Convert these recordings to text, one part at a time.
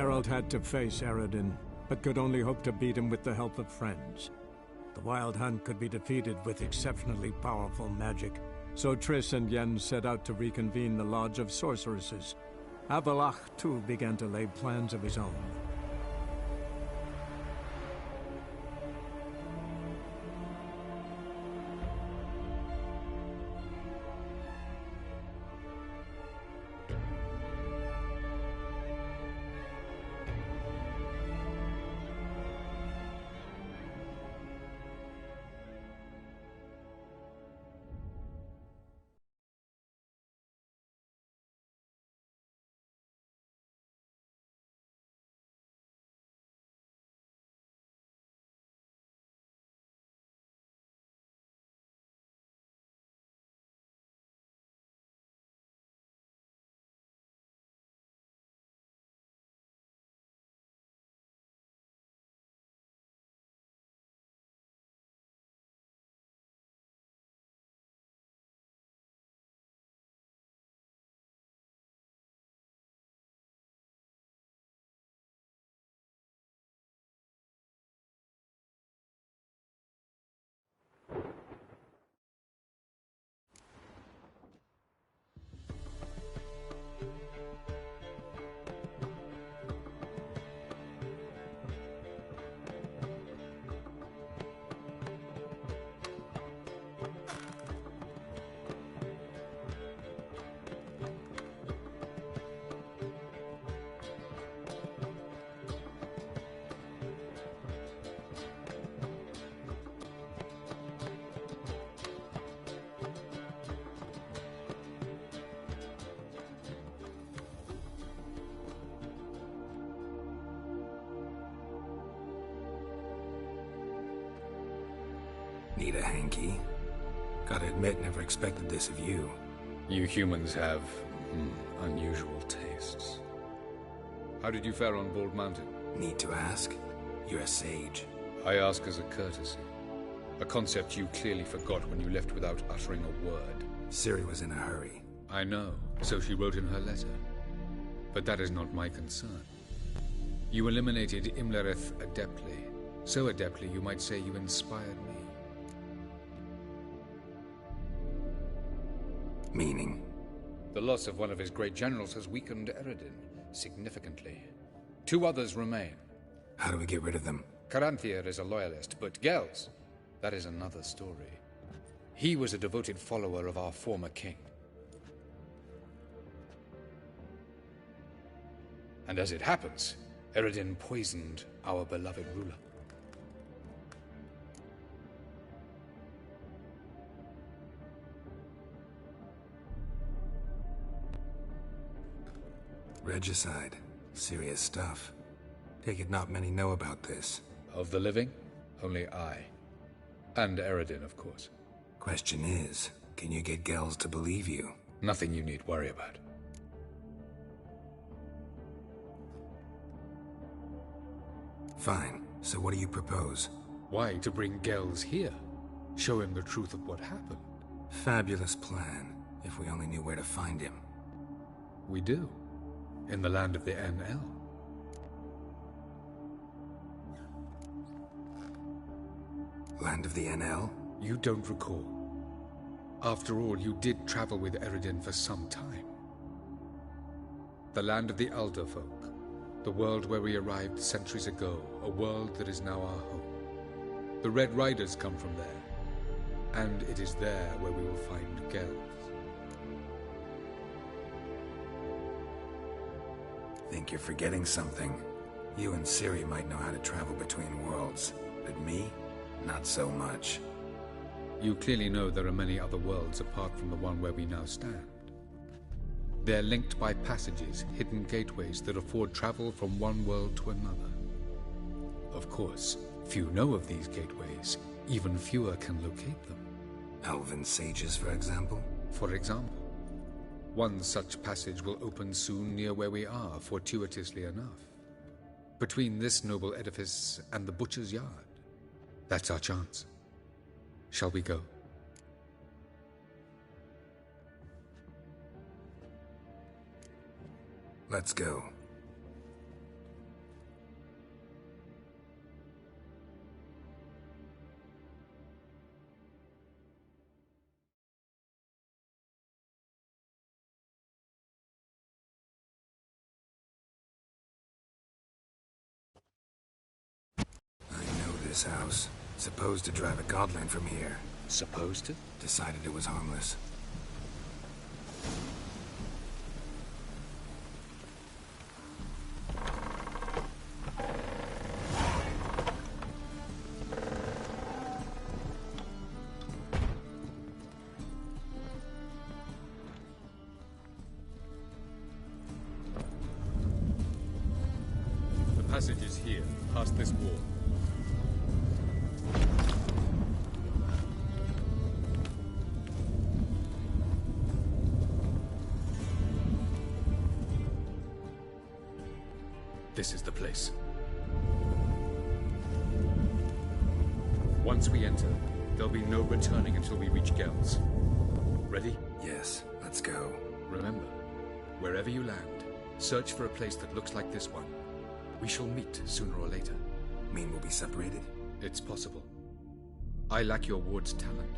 Geralt had to face Eredin, but could only hope to beat him with the help of friends. The Wild Hunt could be defeated with exceptionally powerful magic, so Triss and Yen set out to reconvene the Lodge of Sorceresses. Avallac'h, too, began to lay plans of his own. Need a hanky? Gotta admit, never expected this of you. You humans have unusual tastes. How did you fare on Bald Mountain? Need to ask? You're a sage. I ask as a courtesy. A concept you clearly forgot when you left without uttering a word. Ciri was in a hurry. I know, so she wrote in her letter. But that is not my concern. You eliminated Imlerith adeptly. So adeptly you might say you inspired me. Meaning? The loss of one of his great generals has weakened Eredin significantly. 2 others remain. How do we get rid of them? Caranthir is a loyalist, but Gels, that is another story. He was a devoted follower of our former king. And as it happens, Eredin poisoned our beloved ruler. Regicide. Serious stuff. Take it not many know about this. Of the living, only I. And Eredin, of course. Question is, can you get Gels to believe you? Nothing you need worry about. Fine. So what do you propose? Why, to bring Gels here? Show him the truth of what happened. Fabulous plan, if we only knew where to find him. We do. In the land of the NL. Land of the NL? You don't recall. After all, you did travel with Eredin for some time. The land of the Elder Folk. The world where we arrived centuries ago. A world that is now our home. The Red Riders come from there. And it is there where we will find Gels. Think you're forgetting something. You and Ciri might know how to travel between worlds, but me? Not so much. You clearly know there are many other worlds apart from the one where we now stand. They're linked by passages, hidden gateways that afford travel from one world to another. Of course, few know of these gateways. Even fewer can locate them. Elven sages, for example? For example. One such passage will open soon near where we are, fortuitously enough. Between this noble edifice and the butcher's yard. That's our chance. Shall we go? Let's go. this house. Supposed to drive a godling from here. Supposed to? Decided it was harmless. The passage is here, past this wall. This is the place. Once we enter, there'll be no returning until we reach Geralt. Ready? Yes, let's go. Remember, wherever you land, search for a place that looks like this one. We shall meet sooner or later. Mean we'll be separated? It's possible. I lack your ward's talent.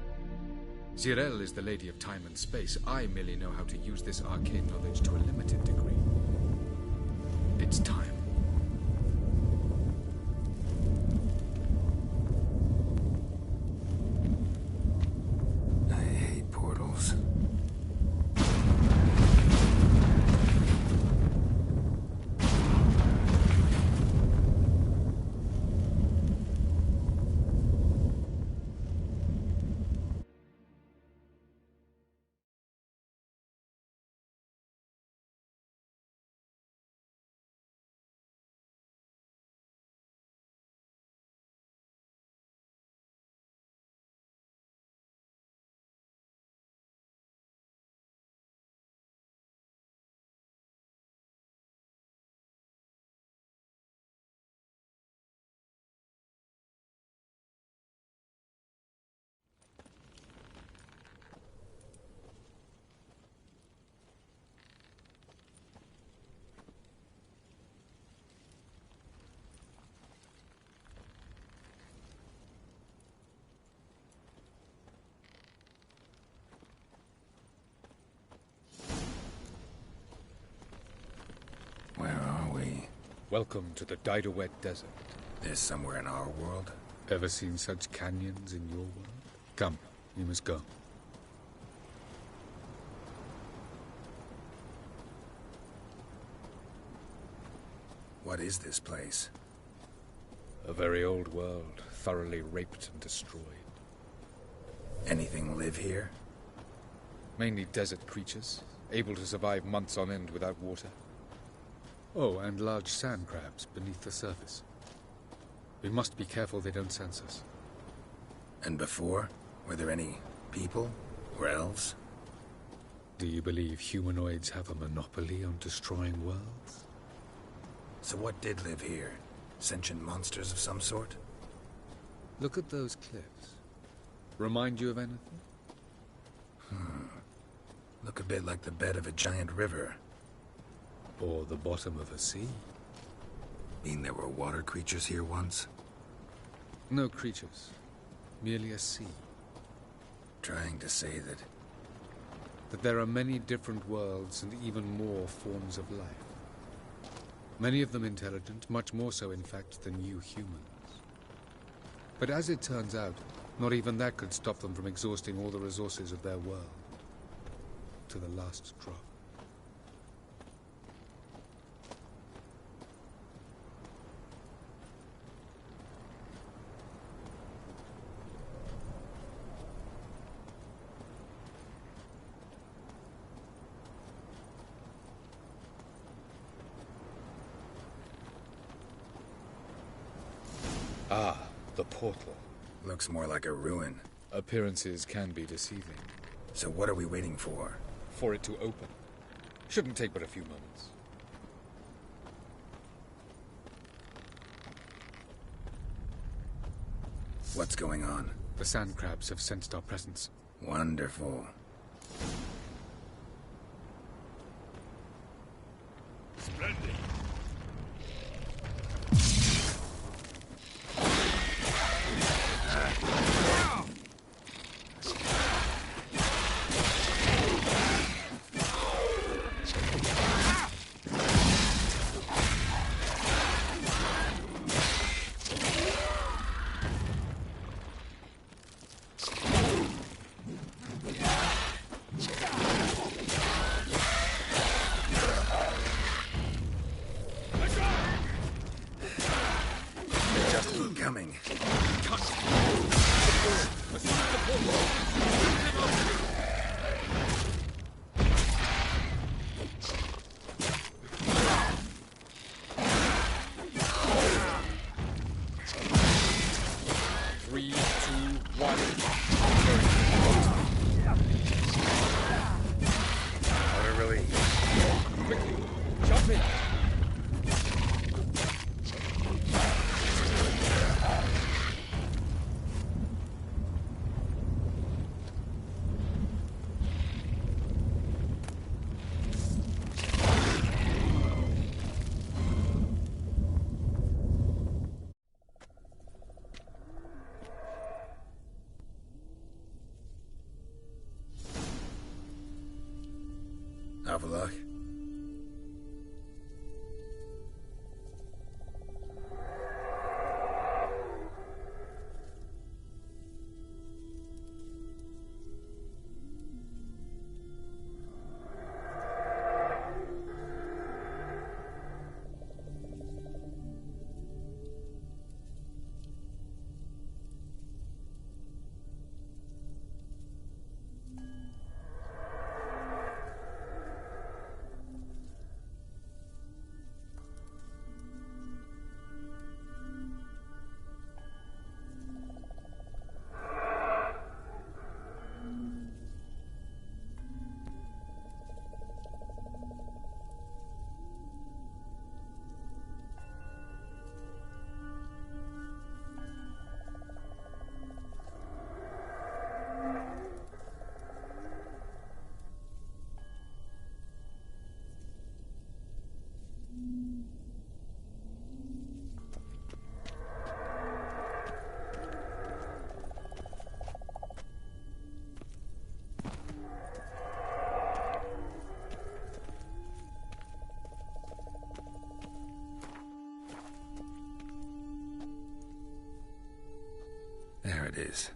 Zirel is the lady of time and space. I merely know how to use this arcane knowledge to a limited degree. It's time. I hate portals. Where are we? Welcome to the Diderwet Desert. This somewhere in our world? Ever seen such canyons in your world? Come, you must go. What is this place? A very old world, thoroughly raped and destroyed. Anything live here? Mainly desert creatures, able to survive months on end without water. Oh, and large sand crabs beneath the surface. We must be careful they don't sense us. And before? Were there any people? Or elves? Do you believe humanoids have a monopoly on destroying worlds? So what did live here? Sentient monsters of some sort? Look at those cliffs. Remind you of anything? Look a bit like the bed of a giant river. Or the bottom of a sea? Mean there were water creatures here once? No creatures. Merely a sea. Trying to say That there are many different worlds and even more forms of life. Many of them intelligent, much more so in fact than you humans. But as it turns out, not even that could stop them from exhausting all the resources of their world. To the last drop. Ah, the portal. looks more like a ruin. Appearances can be deceiving. So what are we waiting for? For it to open. Shouldn't take but a few moments. What's going on? The sand crabs have sensed our presence. Wonderful. Splendid. Coming. Three, two, one. Oh, really? Quickly, jump in. Avaloch? There it is.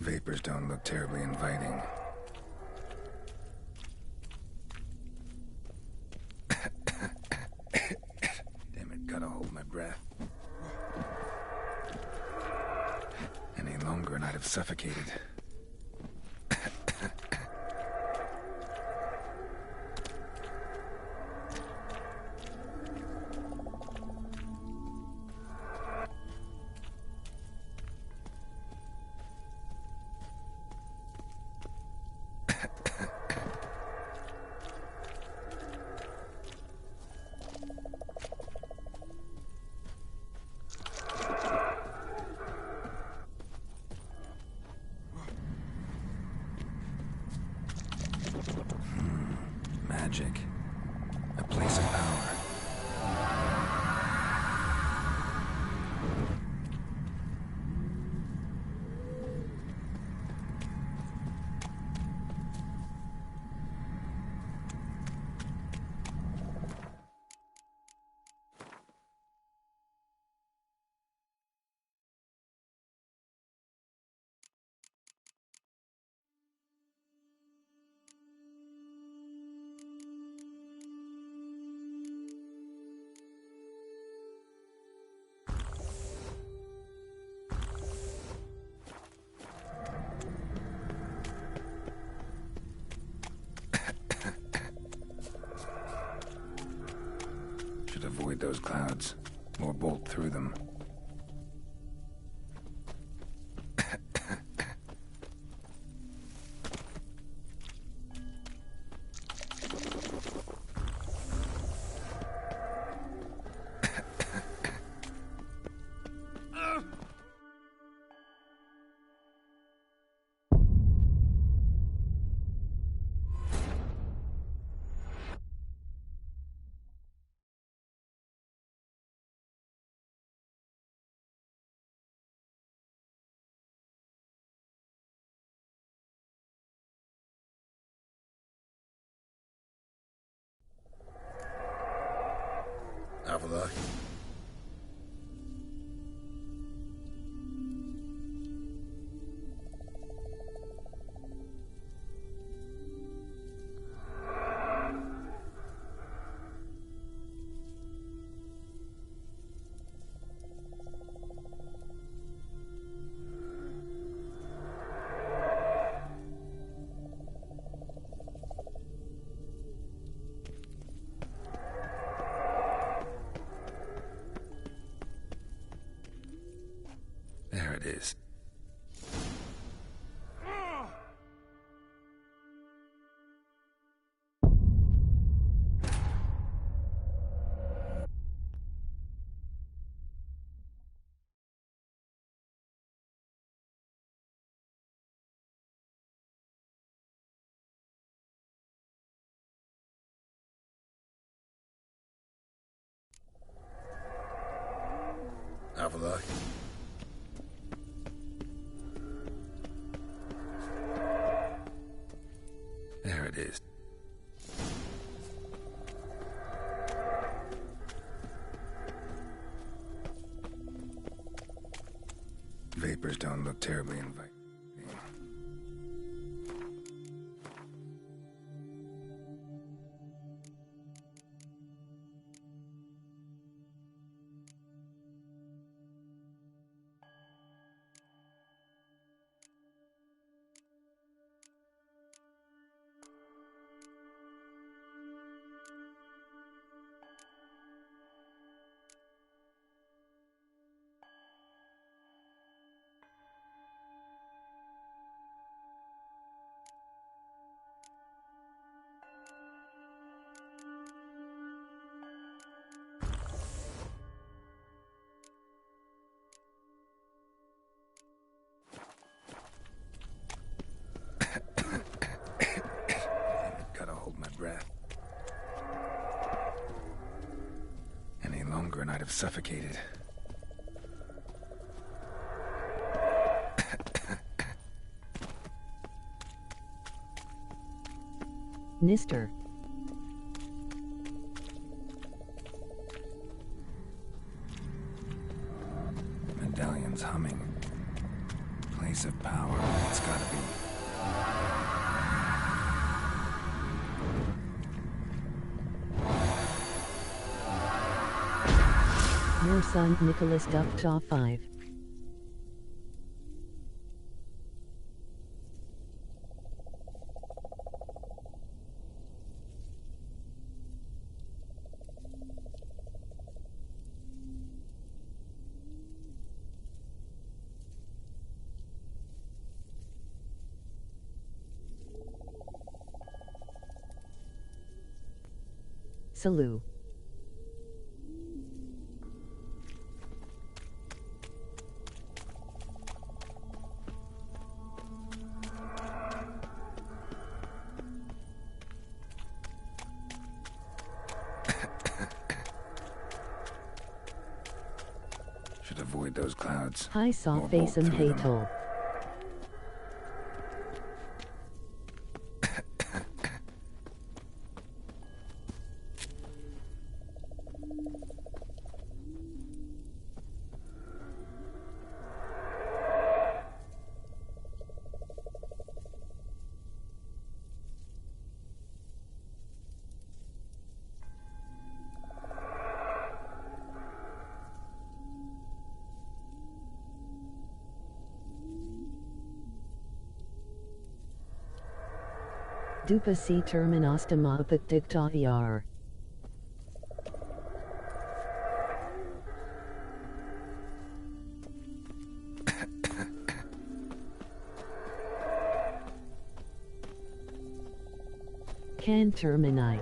Vapors don't look terribly inviting. Damn it, gotta hold my breath. Any longer and I'd have suffocated. Magic. A place of power. Should avoid those clouds, or bolt through them. it is. Have a look. There it is. Vapors don't look terribly inviting. Gotta hold my breath. Any longer and I'd have suffocated. Nister. Medallion's humming. Place of power. It's gotta be. Your son Nicholas Duckjaw 5. Salu. Should avoid those clouds. Hi saw Or face bolt and through them. hatol. Dupa si terminostama upat dicta er. Can termini.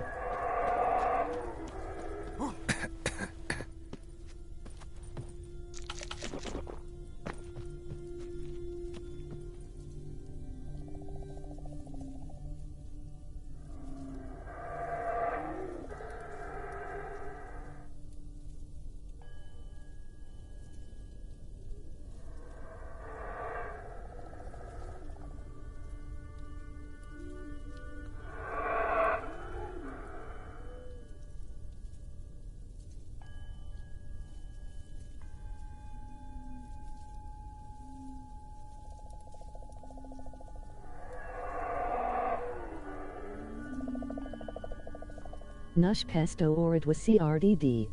Nush pesto orid was CRDD.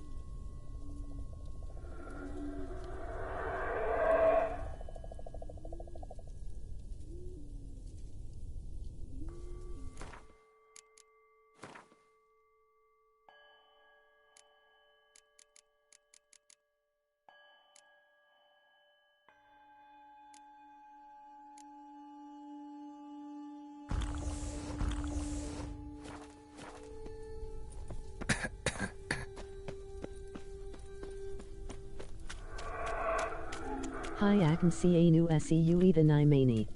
Hi Akan Sianu Seu Even Imani.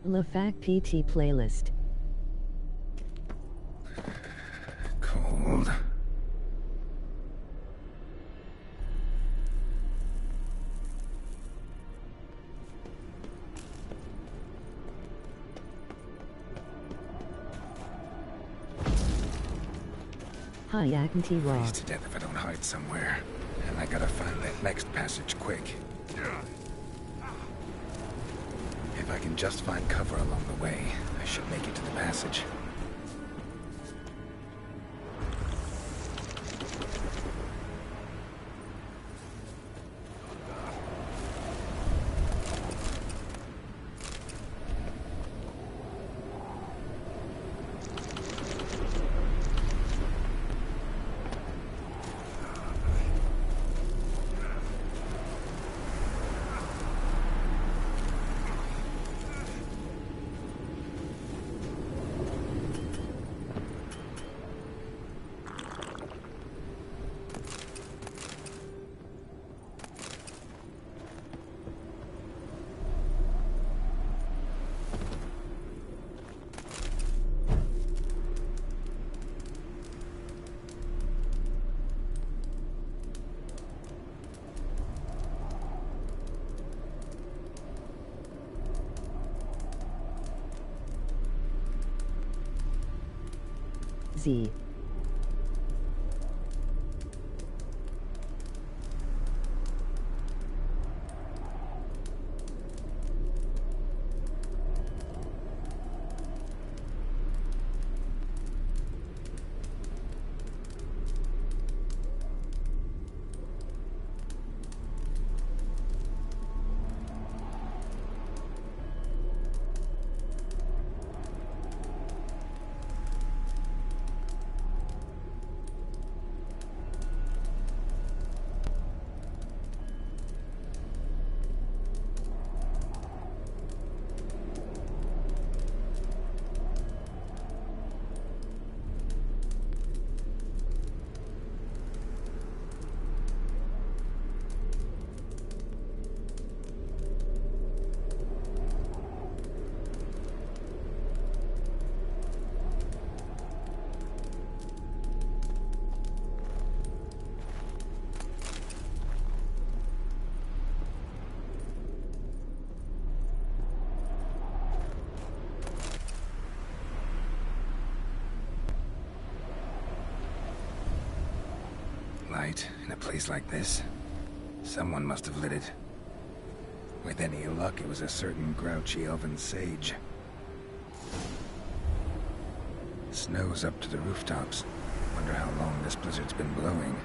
La Fac PT playlist. Cold. Hi Akan T Raw. Freeze to death if I don't hide somewhere. And I gotta find that next passage quick. If I can just find cover along the way, I should make it to the passage. Z. Light in a place like this? Someone must have lit it. With any luck, it was a certain grouchy elven sage. Snow's up to the rooftops. Wonder how long this blizzard's been blowing.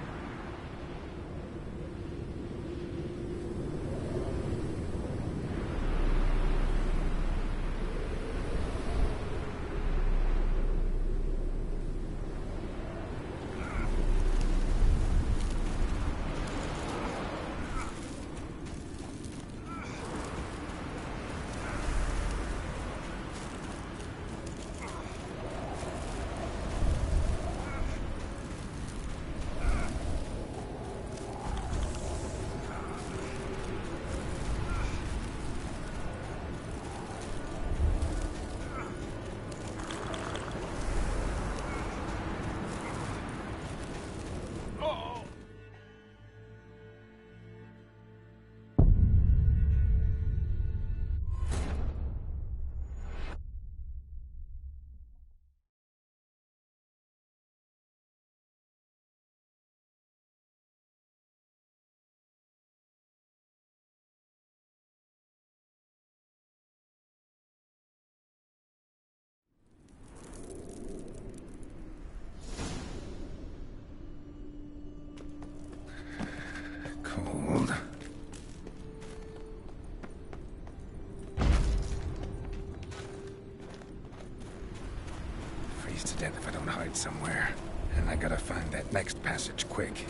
to death if I don't hide somewhere. And I gotta find that next passage quick.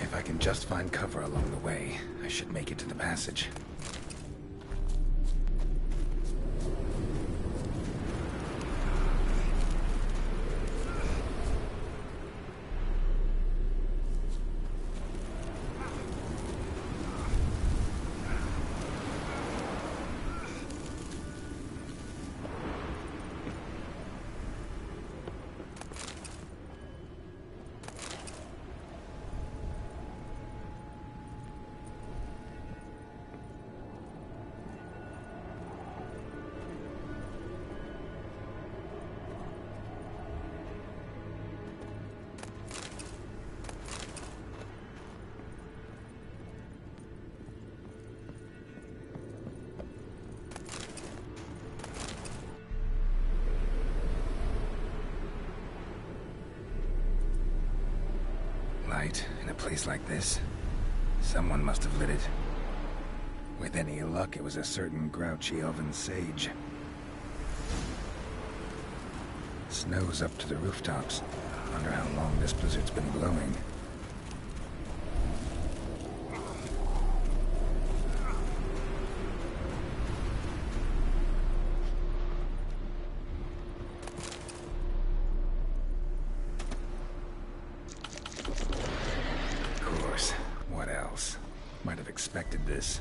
If I can just find cover along the way, I should make it to the passage. In a place like this, someone must have lit it. With any luck, it was a certain grouchy elven sage. Snow's up to the rooftops. Wonder how long this blizzard's been blowing. Might have expected this.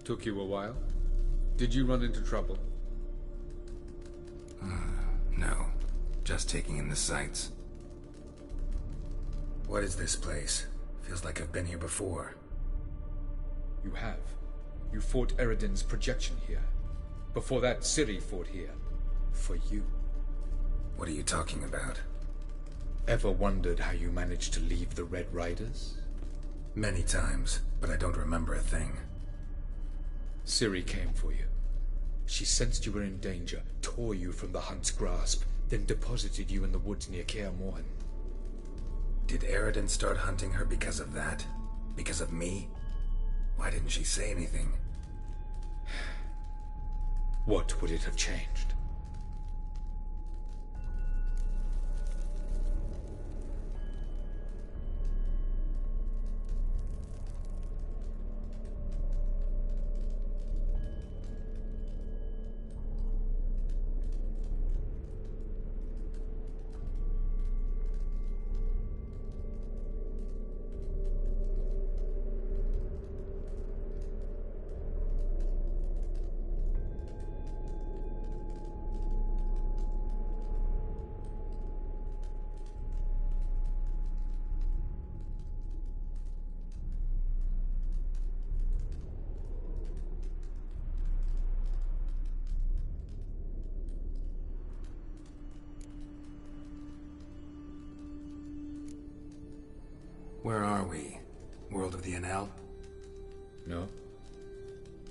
Took you a while? Did you run into trouble? No. Just taking in the sights. What is this place? Feels like I've been here before. You have. You fought Eridan's projection here. Before that, Ciri fought here. For you. What are you talking about? Ever wondered how you managed to leave the Red Riders? Many times, but I don't remember a thing. Ciri came for you. She sensed you were in danger, tore you from the Hunt's grasp, then deposited you in the woods near Kaer Morhen. Did Eredin start hunting her because of that? Because of me? Why didn't she say anything? What would it have changed? Where are we? World of the Enel? No.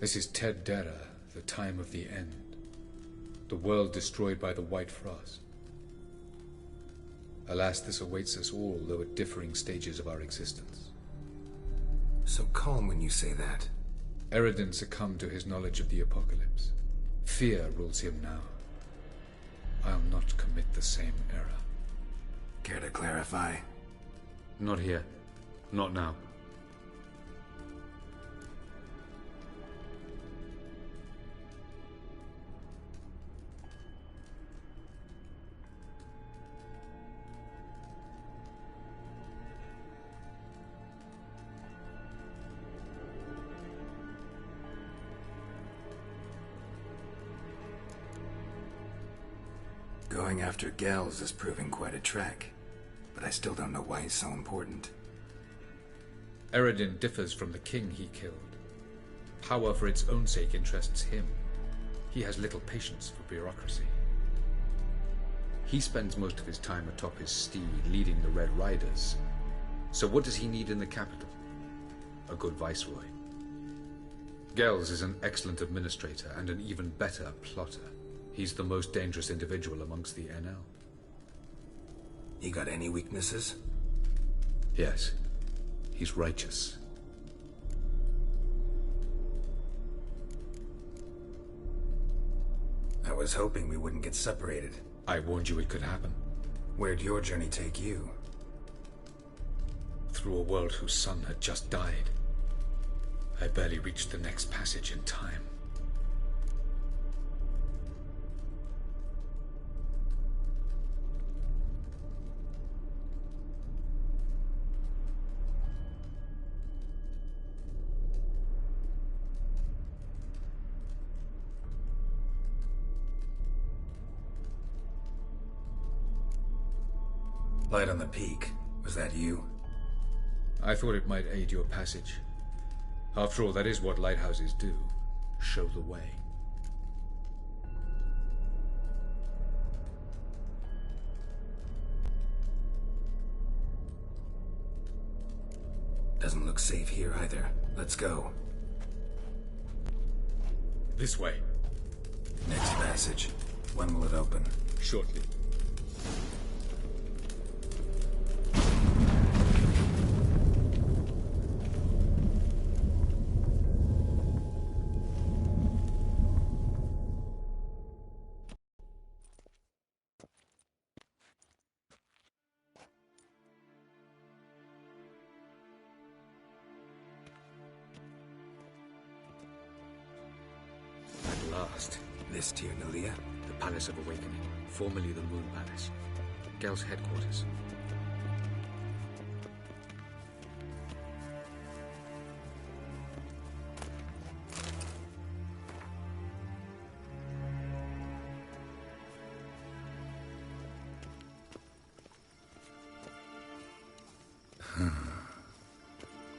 This is Ted Dera, the time of the end. The world destroyed by the White Frost. Alas, this awaits us all, though at differing stages of our existence. So calm when you say that. Eredin succumbed to his knowledge of the apocalypse. Fear rules him now. I'll not commit the same error. Care to clarify? Not here. Not now. Going after Gels is proving quite a trek, but I still don't know why he's so important. Eredin differs from the king he killed. Power for its own sake interests him. He has little patience for bureaucracy. He spends most of his time atop his steed, leading the Red Riders. So what does he need in the capital? A good viceroy. Gels is an excellent administrator and an even better plotter. He's the most dangerous individual amongst the NL. You got any weaknesses? Yes. He's righteous. I was hoping we wouldn't get separated. I warned you it could happen. Where'd your journey take you? Through a world whose son had just died. I barely reached the next passage in time. Light on the peak. Was that you? I thought it might aid your passage. After all, that is what lighthouses do. Show the way. Doesn't look safe here either. Let's go. This way. Next passage. When will it open? Shortly. This Tyr Nalia? The Palace of Awakening, formerly the Moon Palace. Gel's headquarters.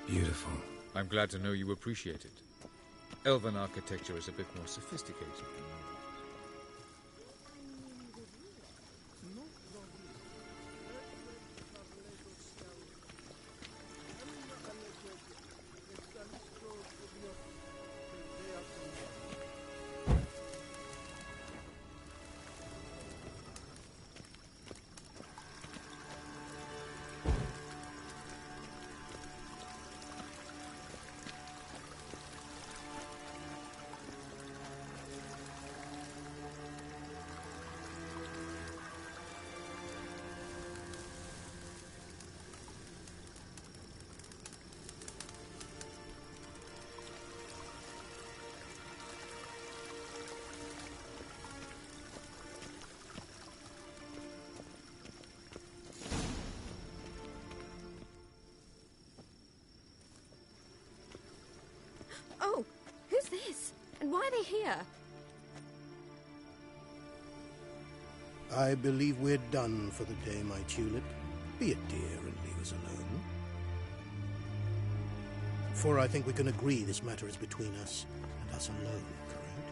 Beautiful. I'm glad to know you appreciate it. Elven architecture is a bit more sophisticated than yours. are they here? I believe we're done for the day, my tulip. Be a dear and leave us alone. For I think we can agree this matter is between us and us alone, correct?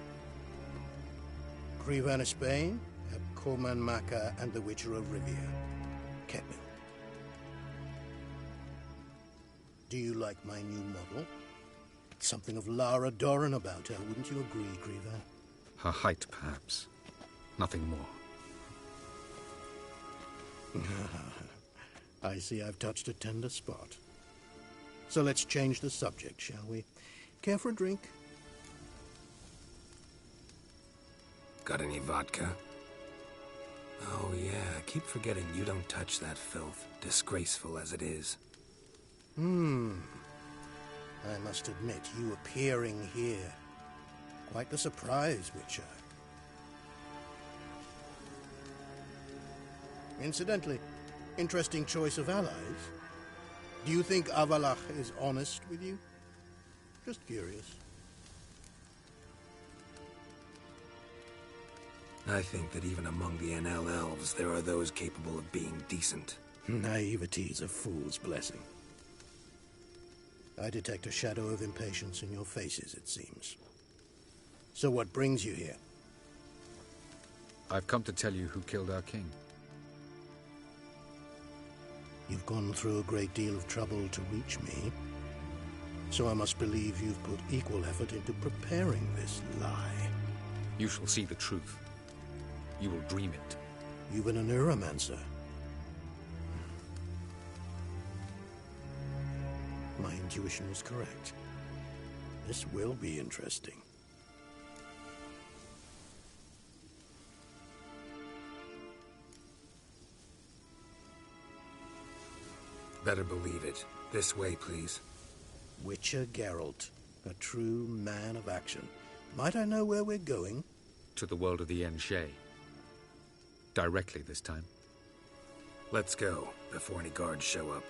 Krivan of Spain, Korman Maka, and the Witcher of Rivia. Ketman. Do you like my new model? Something of Lara Doran about her, wouldn't you agree, Krivan? Her height, perhaps. Nothing more. I see I've touched a tender spot. So let's change the subject, shall we? Care for a drink? Got any vodka? Oh yeah, I keep forgetting you don't touch that filth, disgraceful as it is. I must admit, you appearing here, quite the surprise, Witcher. Incidentally, interesting choice of allies. Do you think Avalach is honest with you? Just curious. I think that even among the NL elves, there are those capable of being decent. Naivety is a fool's blessing. I detect a shadow of impatience in your faces, it seems. So what brings you here? I've come to tell you who killed our king. You've gone through a great deal of trouble to reach me, so I must believe you've put equal effort into preparing this lie. You shall see the truth. You will dream it. You've been a neuromancer. My intuition was correct. This will be interesting. Better believe it. This way, please. Witcher Geralt, a true man of action. Might I know where we're going? To the world of the Enshe. Directly this time. Let's go, before any guards show up.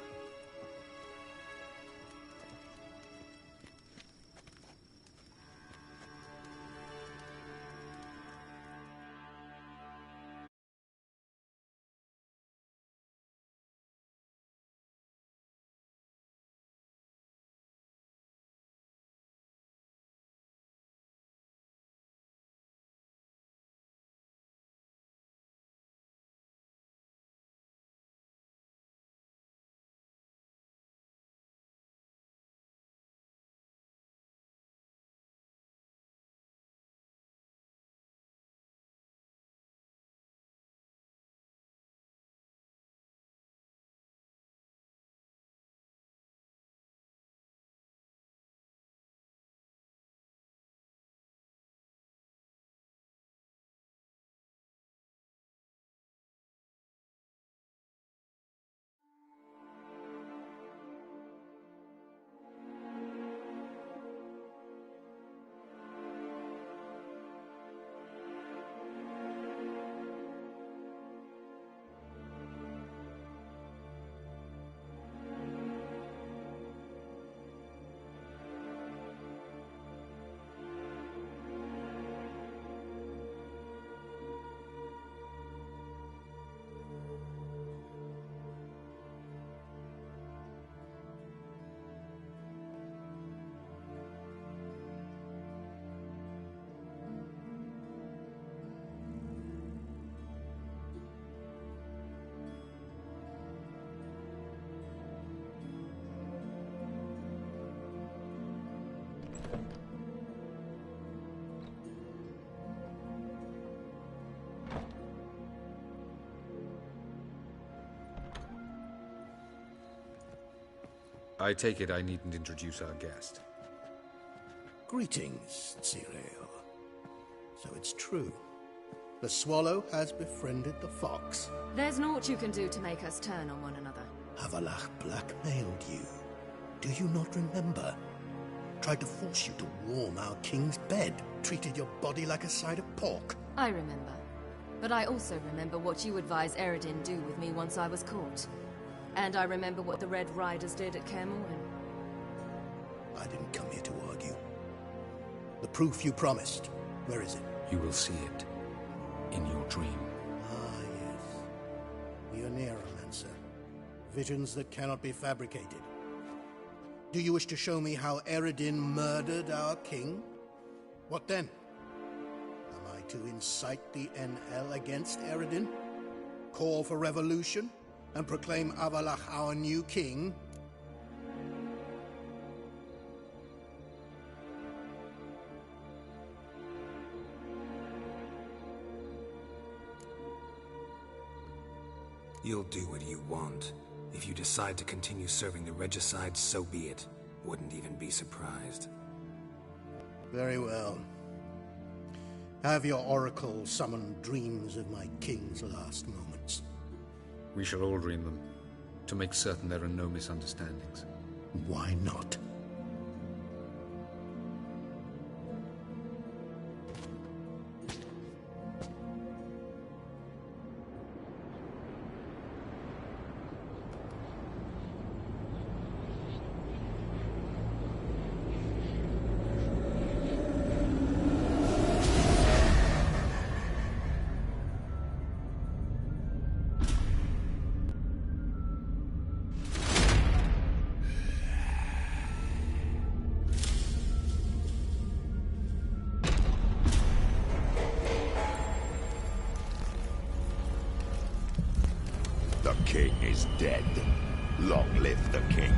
I take it I needn't introduce our guest. Greetings, Cyril. So it's true. The swallow has befriended the fox. There's naught you can do to make us turn on one another. Avalach blackmailed you. Do you not remember? Tried to force you to warm our king's bed. Treated your body like a side of pork. I remember. But I also remember what you advised Eredin do with me once I was caught. And I remember what the Red Riders did at Kaer Morhen. I didn't come here to argue. The proof you promised. Where is it? You will see it in your dream. Ah, yes. The Oneiromancer. Visions that cannot be fabricated. Do you wish to show me how Eredin murdered our king? What then? Am I to incite the NL against Eredin? Call for revolution? And proclaim Avalach our new king? You'll do what you want. If you decide to continue serving the regicide, so be it. Wouldn't even be surprised. Very well. Have your oracle summon dreams of my king's last moments. We shall all dream them, to make certain there are no misunderstandings. Why not? The king is dead. Long live the king.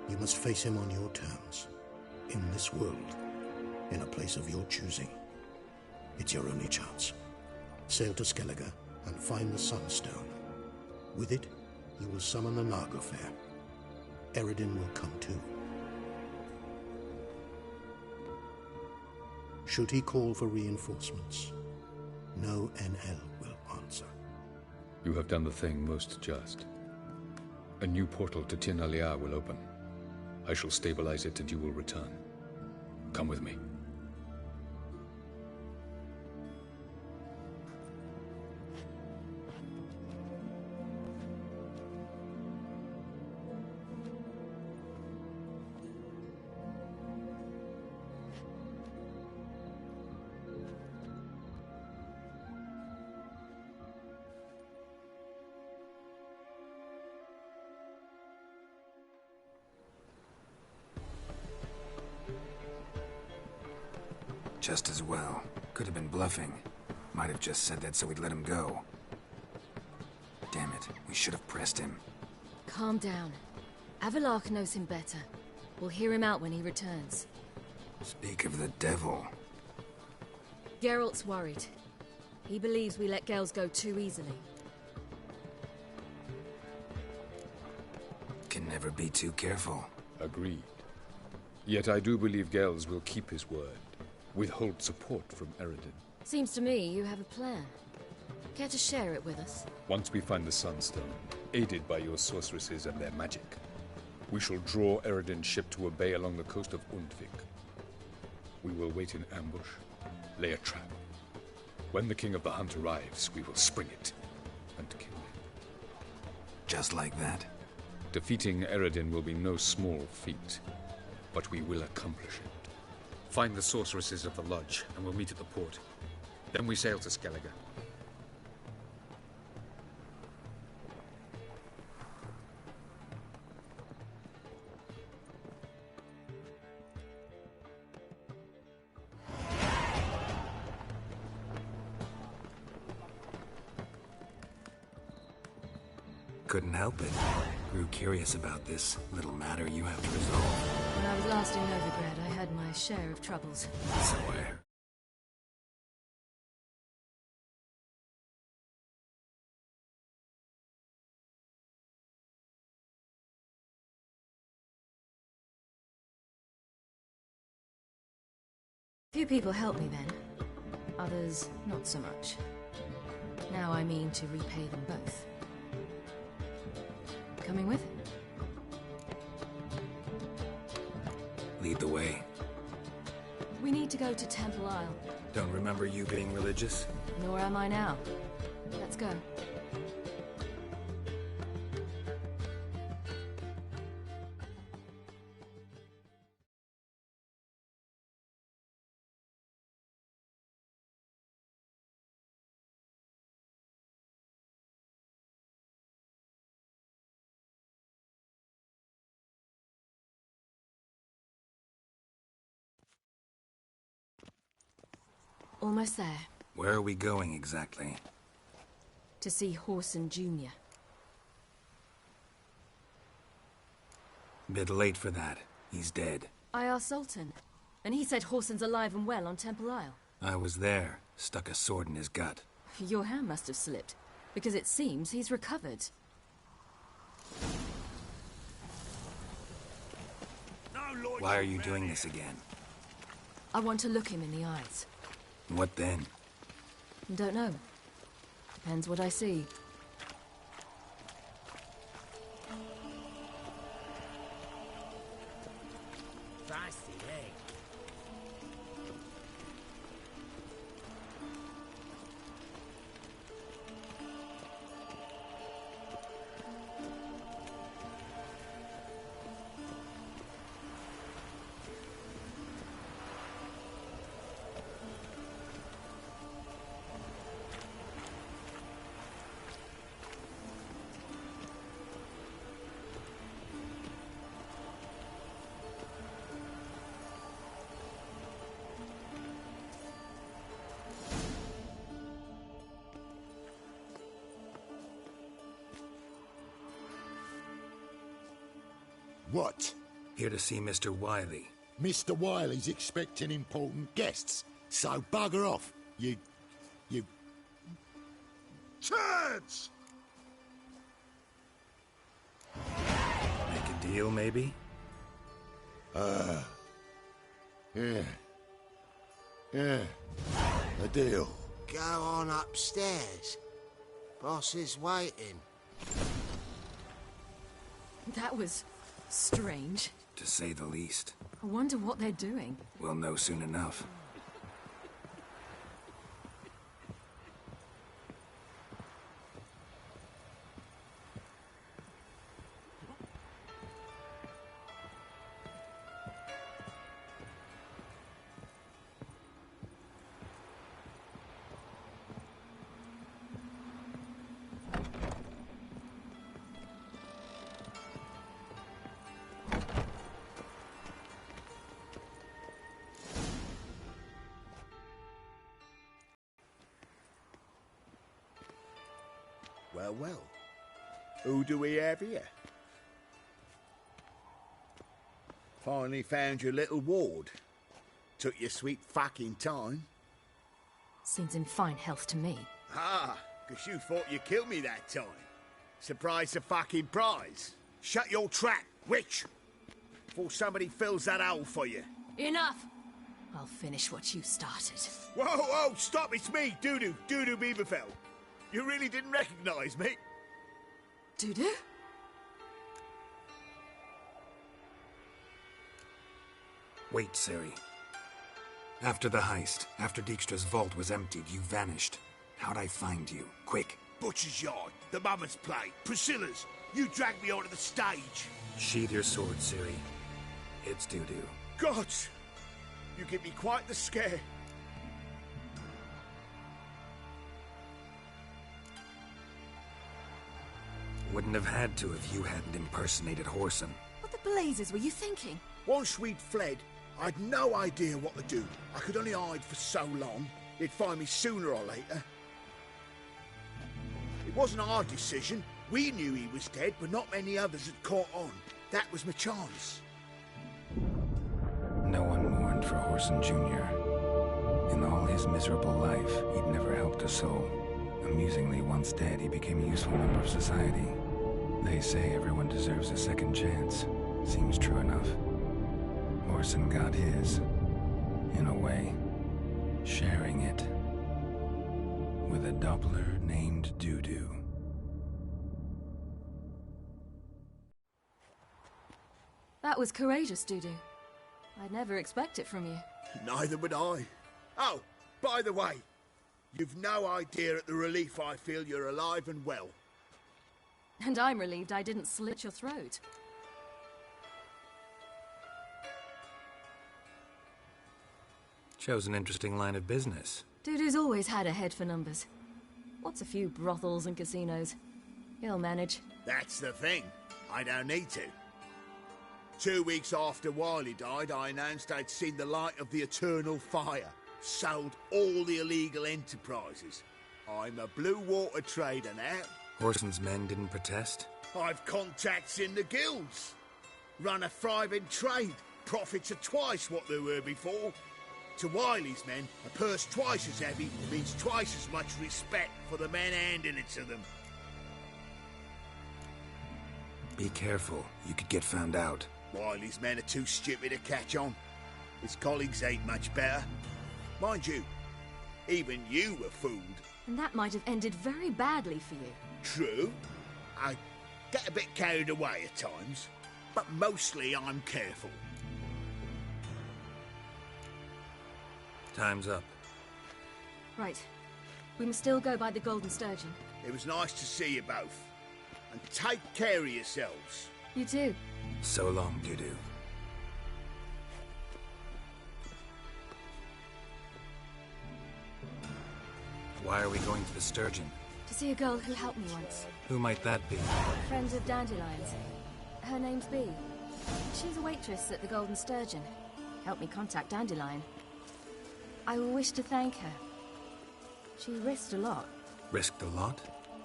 You must face him on your terms. In this world, in a place of your choosing. It's your only chance. Sail to Skellige and find the Sunstone. With it, you will summon the Naga-fair. Eredin will come too. Should he call for reinforcements, no NL will answer. You have done the thing most just. A new portal to Tir na Liar will open. I shall stabilize it and you will return. Come with me. Just as well. Could have been bluffing. Might have just said that so we'd let him go. Damn it, we should have pressed him. Calm down. Avalach knows him better. We'll hear him out when he returns. Speak of the devil. Geralt's worried. He believes we let girls go too easily. Can never be too careful. Agreed. Yet I do believe Gels will keep his word. Withhold support from Eredin. Seems to me you have a plan. Care to share it with us? Once we find the Sunstone, aided by your sorceresses and their magic, we shall draw Eredin's ship to a bay along the coast of Undvik. We will wait in ambush, lay a trap. When the King of the Hunt arrives, we will spring it and kill him. Just like that? Defeating Eredin will be no small feat, but we will accomplish it. Find the sorceresses of the lodge, and we'll meet at the port. Then we sail to Skellige. Couldn't help it. Grew curious about this little matter you have to resolve. When I was last in Novigrad, I had my share of troubles. So I heard. Few people helped me then. Others, not so much. Now I mean to repay them both. Coming with? Lead the way. We need to go to Temple Isle. Don't remember you being religious? Nor am I now. Let's go. Almost there. Where are we going exactly? To see Horson Jr. Bit late for that. He's dead. I asked Sultan, and he said Horson's alive and well on Temple Isle. I was there. Stuck a sword in his gut. Your hand must have slipped, because it seems he's recovered. Why are you doing this again? I want to look him in the eyes. What then? Don't know. Depends what I see. What? Here to see Mr. Wiley. Mr. Wiley's expecting important guests, so bugger off, you... turds! Make a deal, maybe? Yeah. A deal. Go on upstairs. Boss is waiting. That was strange. To say the least. I wonder what they're doing. We'll know soon enough. Well. Who do we have here? Finally found your little ward. Took your sweet fucking time. Seems in fine health to me. Ah, 'cause you thought you killed me that time. Surprise the fucking prize. Shut your trap, witch! Before somebody fills that hole for you. Enough! I'll finish what you started. Whoa, stop, it's me, Dudu Bieberfeld. You really didn't recognize me? Dudu? Wait, Ciri. After the heist, after Dijkstra's vault was emptied, you vanished. How'd I find you? Quick. Butcher's Yard, the Mama's Plate, Priscilla's. You dragged me onto the stage. Sheathe your sword, Ciri. It's Dudu. Gods! You give me quite the scare. Wouldn't have had to if you hadn't impersonated Horson. What the blazes were you thinking? Once we'd fled, I'd no idea what to do. I could only hide for so long. They'd find me sooner or later. It wasn't our decision. We knew he was dead, but not many others had caught on. That was my chance. No one mourned for Horson Jr. In all his miserable life, he'd never helped a soul. Amusingly, once dead, he became a useful member of society. They say everyone deserves a second chance. Seems true enough. Horson got his, in a way, sharing it with a Doppler named Dudu. That was courageous, Dudu. I'd never expect it from you. Neither would I. Oh, by the way, you've no idea at the relief I feel you're alive and well. And I'm relieved I didn't slit your throat. Shows an interesting line of business. Dudu's always had a head for numbers. What's a few brothels and casinos? He'll manage. That's the thing. I don't need to. 2 weeks after Wiley died, I announced I'd seen the light of the eternal fire. Sold all the illegal enterprises. I'm a blue water trader now. Horson's men didn't protest? I've contacts in the guilds. Run a thriving trade. Profits are twice what they were before. To Wiley's men, a purse twice as heavy means twice as much respect for the men handing it to them. Be careful. You could get found out. Wiley's men are too stupid to catch on. His colleagues ain't much better. Mind you, even you were fooled. And that might have ended very badly for you. True. I get a bit carried away at times, but mostly I'm careful. Time's up. Right. We must still go by the Golden Sturgeon. It was nice to see you both. And take care of yourselves. You too. So long, Dudu. Why are we going to the Sturgeon? To see a girl who helped me once. Who might that be? Friends of Dandelion's. Her name's Bee. She's a waitress at the Golden Sturgeon. Helped me contact Dandelion. I wish to thank her. She risked a lot. Risked a lot?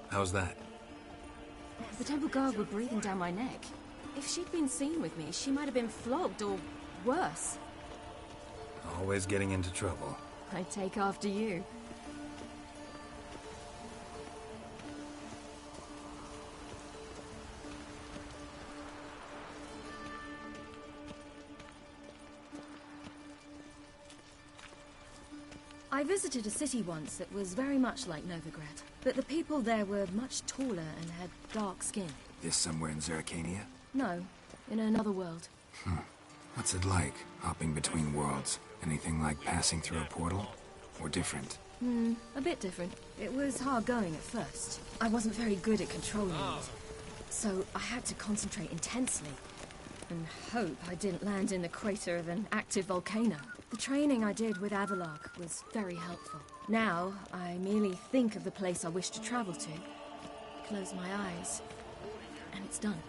How's that? The temple guard were breathing down my neck. If she'd been seen with me, she might have been flogged or worse. Always getting into trouble. I take after you. I visited a city once that was very much like Novigrad, but the people there were much taller and had dark skin. This somewhere in Zeracania? No, in another world. What's it like, hopping between worlds? Anything like passing through a portal? Or different? A bit different. It was hard going at first. I wasn't very good at controlling it, so I had to concentrate intensely and hope I didn't land in the crater of an active volcano. The training I did with Avalark was very helpful. Now, I merely think of the place I wish to travel to, close my eyes, and it's done.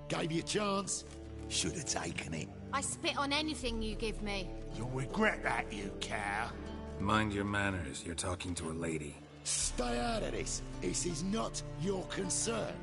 Gave you a chance. Should have taken it. I spit on anything you give me. You'll regret that, you cow. Mind your manners. You're talking to a lady. Stay out of this. This is not your concern.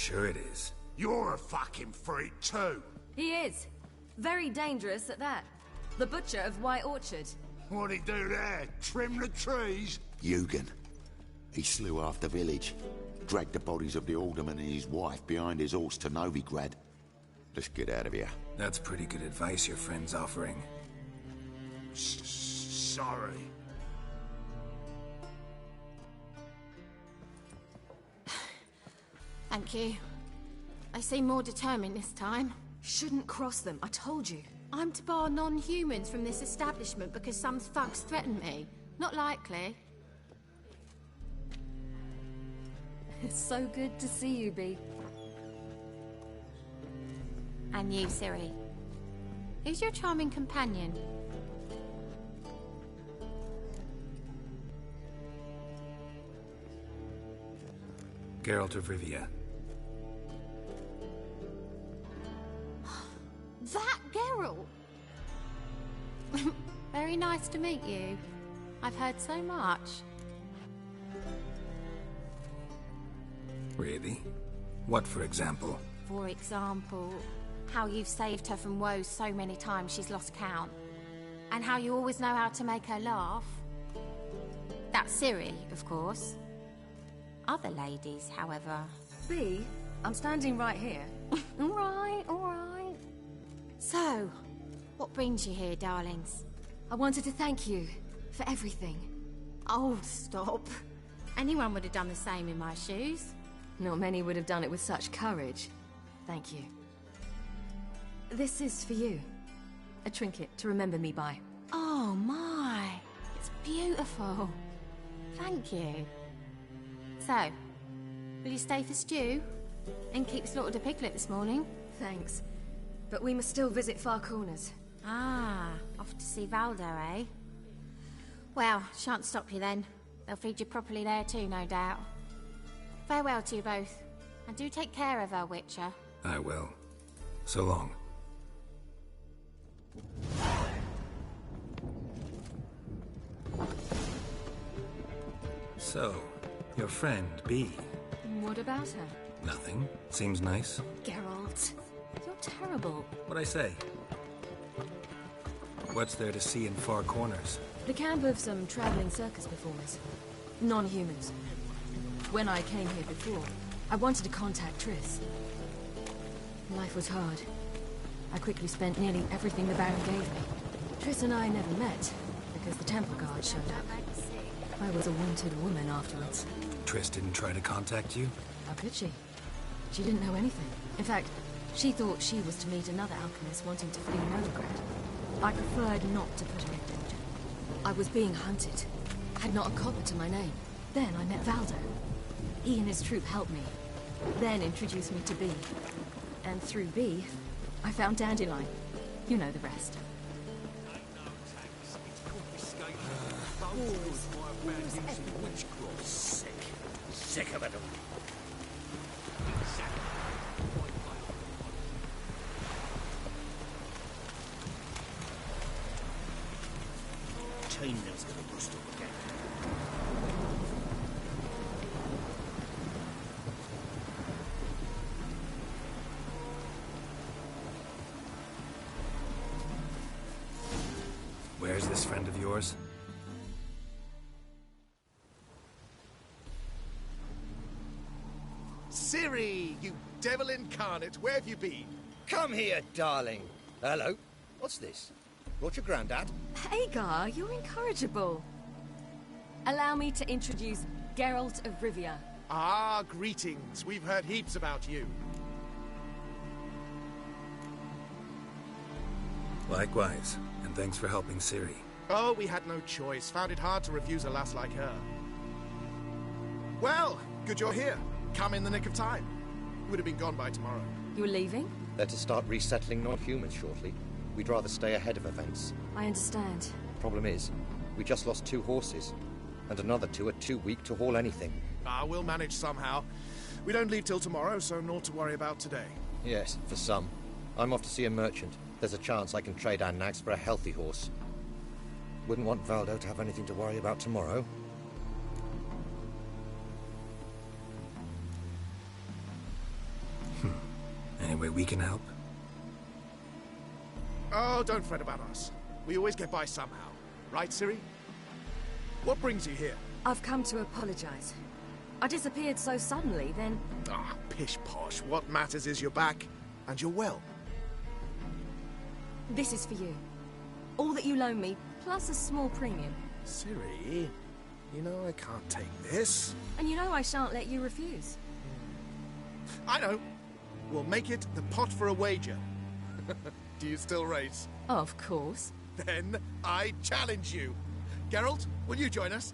Sure it is. You're a fucking freak too. He is. Very dangerous at that. The butcher of White Orchard. What'd he do there? Trim the trees? Eugen. He slew half the village. Dragged the bodies of the alderman and his wife behind his horse to Novigrad. Let's get out of here. That's pretty good advice your friend's offering. Sorry. Thank you. They seem more determined this time. Shouldn't cross them, I told you. I'm to bar non-humans from this establishment because some thugs threatened me. Not likely. It's so good to see you, Bee. And you, Ciri. Who's your charming companion? Geralt of Rivia. That Geralt! Very nice to meet you. I've heard so much. Really? What, for example? For example, how you've saved her from woes so many times she's lost count. And how you always know how to make her laugh. That's Ciri, of course. Other ladies, however... Bee, I'm standing right here. All right, all right. So, what brings you here, darlings? I wanted to thank you for everything. Oh, stop. Anyone would have done the same in my shoes. Not many would have done it with such courage. Thank you. This is for you. A trinket to remember me by. Oh my, it's beautiful. Thank you. So, will you stay for stew? And keep slaughtered a piglet this morning? Thanks. But we must still visit Far Corners. Ah, off to see Valdo, eh? Well, shan't stop you then. They'll feed you properly there too, no doubt. Farewell to you both. And do take care of her, Witcher. I will. So long. So, your friend, Bee. What about her? Nothing. Seems nice. Geralt, you're terrible. What'd I say? What's there to see in Far Corners? The camp of some traveling circus performers. Non-humans. When I came here before, I wanted to contact Triss. Life was hard. I quickly spent nearly everything the Baron gave me. Triss and I never met, because the Temple Guard showed up. I was a wanted woman afterwards. Triss didn't try to contact you? How could she? She didn't know anything. In fact, she thought she was to meet another alchemist wanting to flee Novigrad. I preferred not to put her in danger. I was being hunted. Had not a copper to my name. Then I met Valdo. He and his troop helped me. Then introduced me to Bee. And through Bee, I found Dandelion. You know the rest. Sick of it all. Chainmail's gonna rust up again. Where's this friend of yours? Ciri, you devil incarnate, where have you been? Come here, darling. Hello. What's this? Brought your granddad? Hagar, you're incorrigible. Allow me to introduce Geralt of Rivia. Ah, greetings. We've heard heaps about you. Likewise, and thanks for helping Ciri. Oh, we had no choice. Found it hard to refuse a lass like her. Well, good you're here. Come in the nick of time. Would have been gone by tomorrow. You're leaving? They're to start resettling non-humans shortly. We'd rather stay ahead of events. I understand. Problem is, we just lost 2 horses. And another 2 are too weak to haul anything. Ah, we'll manage somehow. We don't leave till tomorrow, so naught to worry about today. Yes, for some. I'm off to see a merchant. There's a chance I can trade our nags for a healthy horse. Wouldn't want Valdo to have anything to worry about tomorrow. we can help? Oh, don't fret about us. We always get by somehow. Right, Ciri? What brings you here? I've come to apologize. I disappeared so suddenly, then... Ah, pish-posh. What matters is you're back, and you're well. This is for you. All that you loan me, plus a small premium. Ciri, you know I can't take this. And you know I shan't let you refuse. I know. We'll make it the pot for a wager. Do you still race? Of course. Then I challenge you. Geralt, will you join us?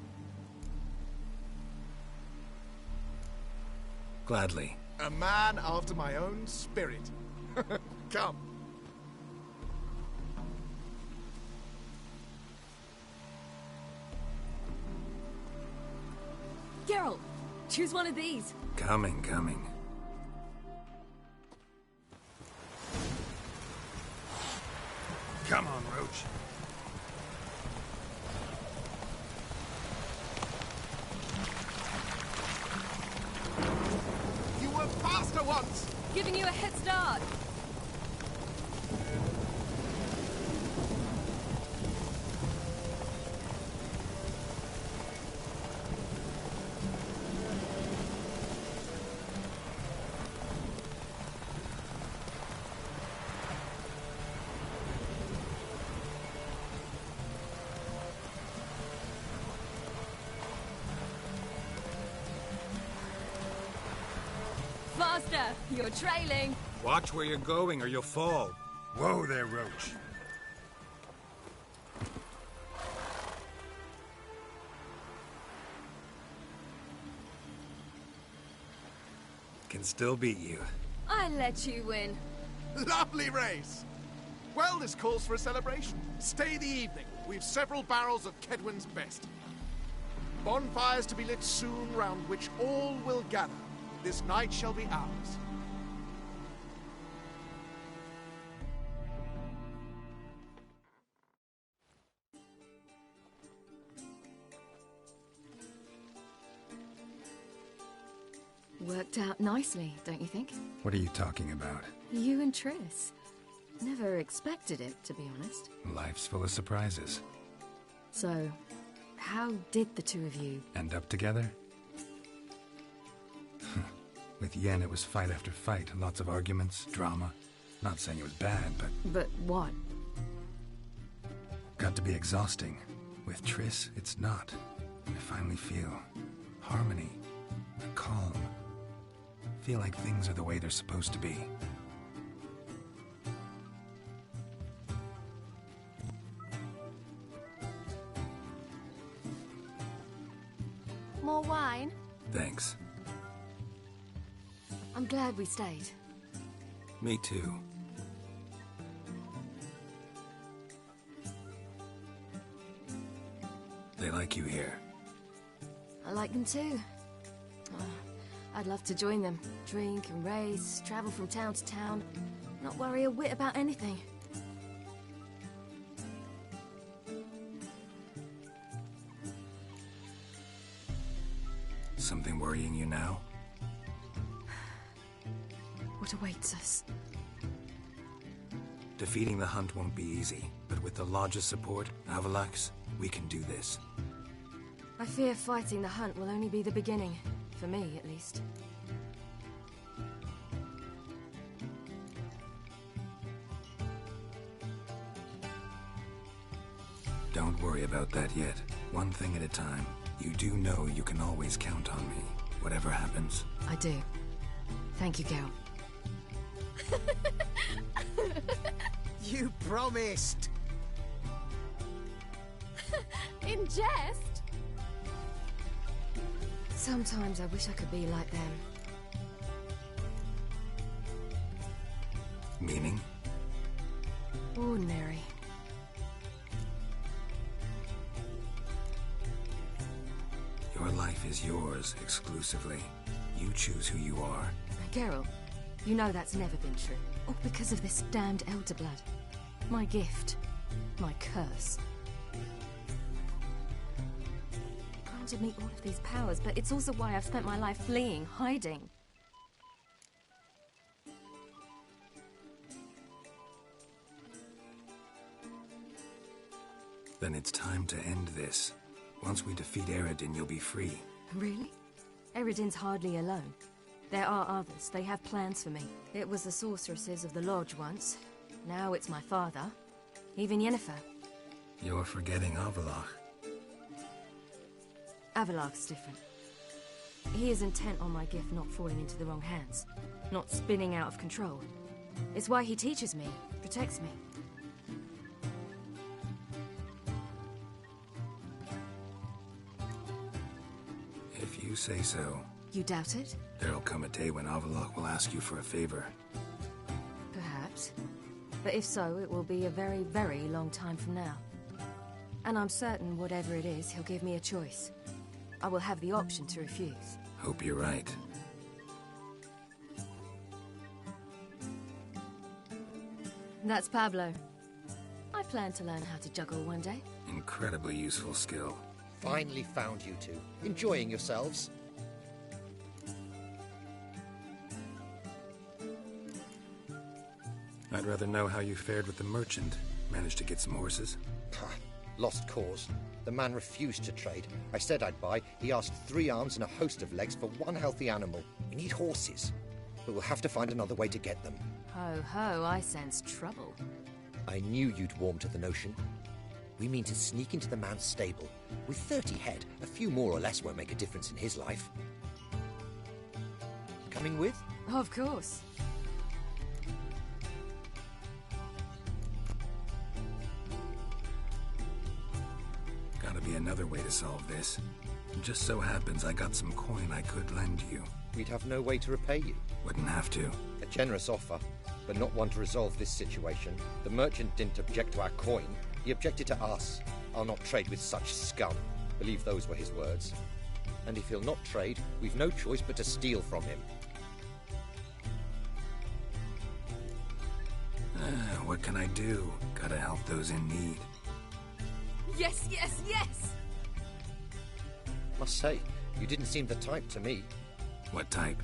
Gladly. A man after my own spirit. Come. Geralt, choose one of these. Coming. Come on, Roach. You were faster once! Giving you a head start. Faster! You're trailing. Watch where you're going or you'll fall. Whoa there, Roach. Can still beat you. I let you win. Lovely race! Well, this calls for a celebration. Stay the evening. We've several barrels of Kedwin's best. Bonfires to be lit soon, round which all will gather. This night shall be ours. Worked out nicely, don't you think? What are you talking about? You and Triss. Never expected it, to be honest. Life's full of surprises. So, how did the two of you... End up together? With Yen, it was fight after fight. Lots of arguments, drama. Not saying it was bad, but... But what? Got to be exhausting. With Triss, it's not. I finally feel harmony, calm. Feel like things are the way they're supposed to be. More wine? Thanks. I'm glad we stayed. Me too. They like you here. I like them too. Oh, I'd love to join them. Drink and race, travel from town to town. Not worry a whit about anything. Something worrying you now? What awaits us? Defeating the Hunt won't be easy, but with the Lodge's support, Avalax, we can do this. I fear fighting the Hunt will only be the beginning. For me, at least. Don't worry about that yet. One thing at a time. You do know you can always count on me, whatever happens. I do. Thank you, Geralt. You promised! In jest? Sometimes I wish I could be like them. Meaning? Ordinary. Your life is yours exclusively. You choose who you are. Geralt, you know that's never been true. All because of this damned Elder Blood. My gift. My curse. Granted me all of these powers, but it's also why I've spent my life fleeing, hiding. Then it's time to end this. Once we defeat Eredin, you'll be free. Really? Eredin's hardly alone. There are others. They have plans for me. It was the sorceresses of the Lodge once. Now it's my father. Even Yennefer. You're forgetting Avallac'h. Avallac'h's different. He is intent on my gift not falling into the wrong hands. Not spinning out of control. It's why he teaches me, protects me. If you say so. You doubt it? There'll come a day when Avallac'h will ask you for a favor. Perhaps. But if so, it will be a very, very long time from now. And I'm certain whatever it is, he'll give me a choice. I will have the option to refuse. Hope you're right. That's Pablo. I plan to learn how to juggle one day. Incredibly useful skill. Finally found you two. Enjoying yourselves? I'd rather know how you fared with the merchant. Managed to get some horses? Lost cause. The man refused to trade. I said I'd buy. He asked 3 arms and a host of legs for 1 healthy animal. We need horses. But we'll have to find another way to get them. Ho ho, I sense trouble. I knew you'd warm to the notion. We mean to sneak into the man's stable. With 30 head, a few more or less won't make a difference in his life. Coming with? Of course. Gotta be another way to solve this. It just so happens I got some coin I could lend you. We'd have no way to repay you. Wouldn't have to. A generous offer, but not one to resolve this situation. The merchant didn't object to our coin. He objected to us. I'll not trade with such scum. Believe those were his words. And if he'll not trade, we've no choice but to steal from him. What can I do? Gotta help those in need. Yes, yes, yes! Must say, you didn't seem the type to me. What type?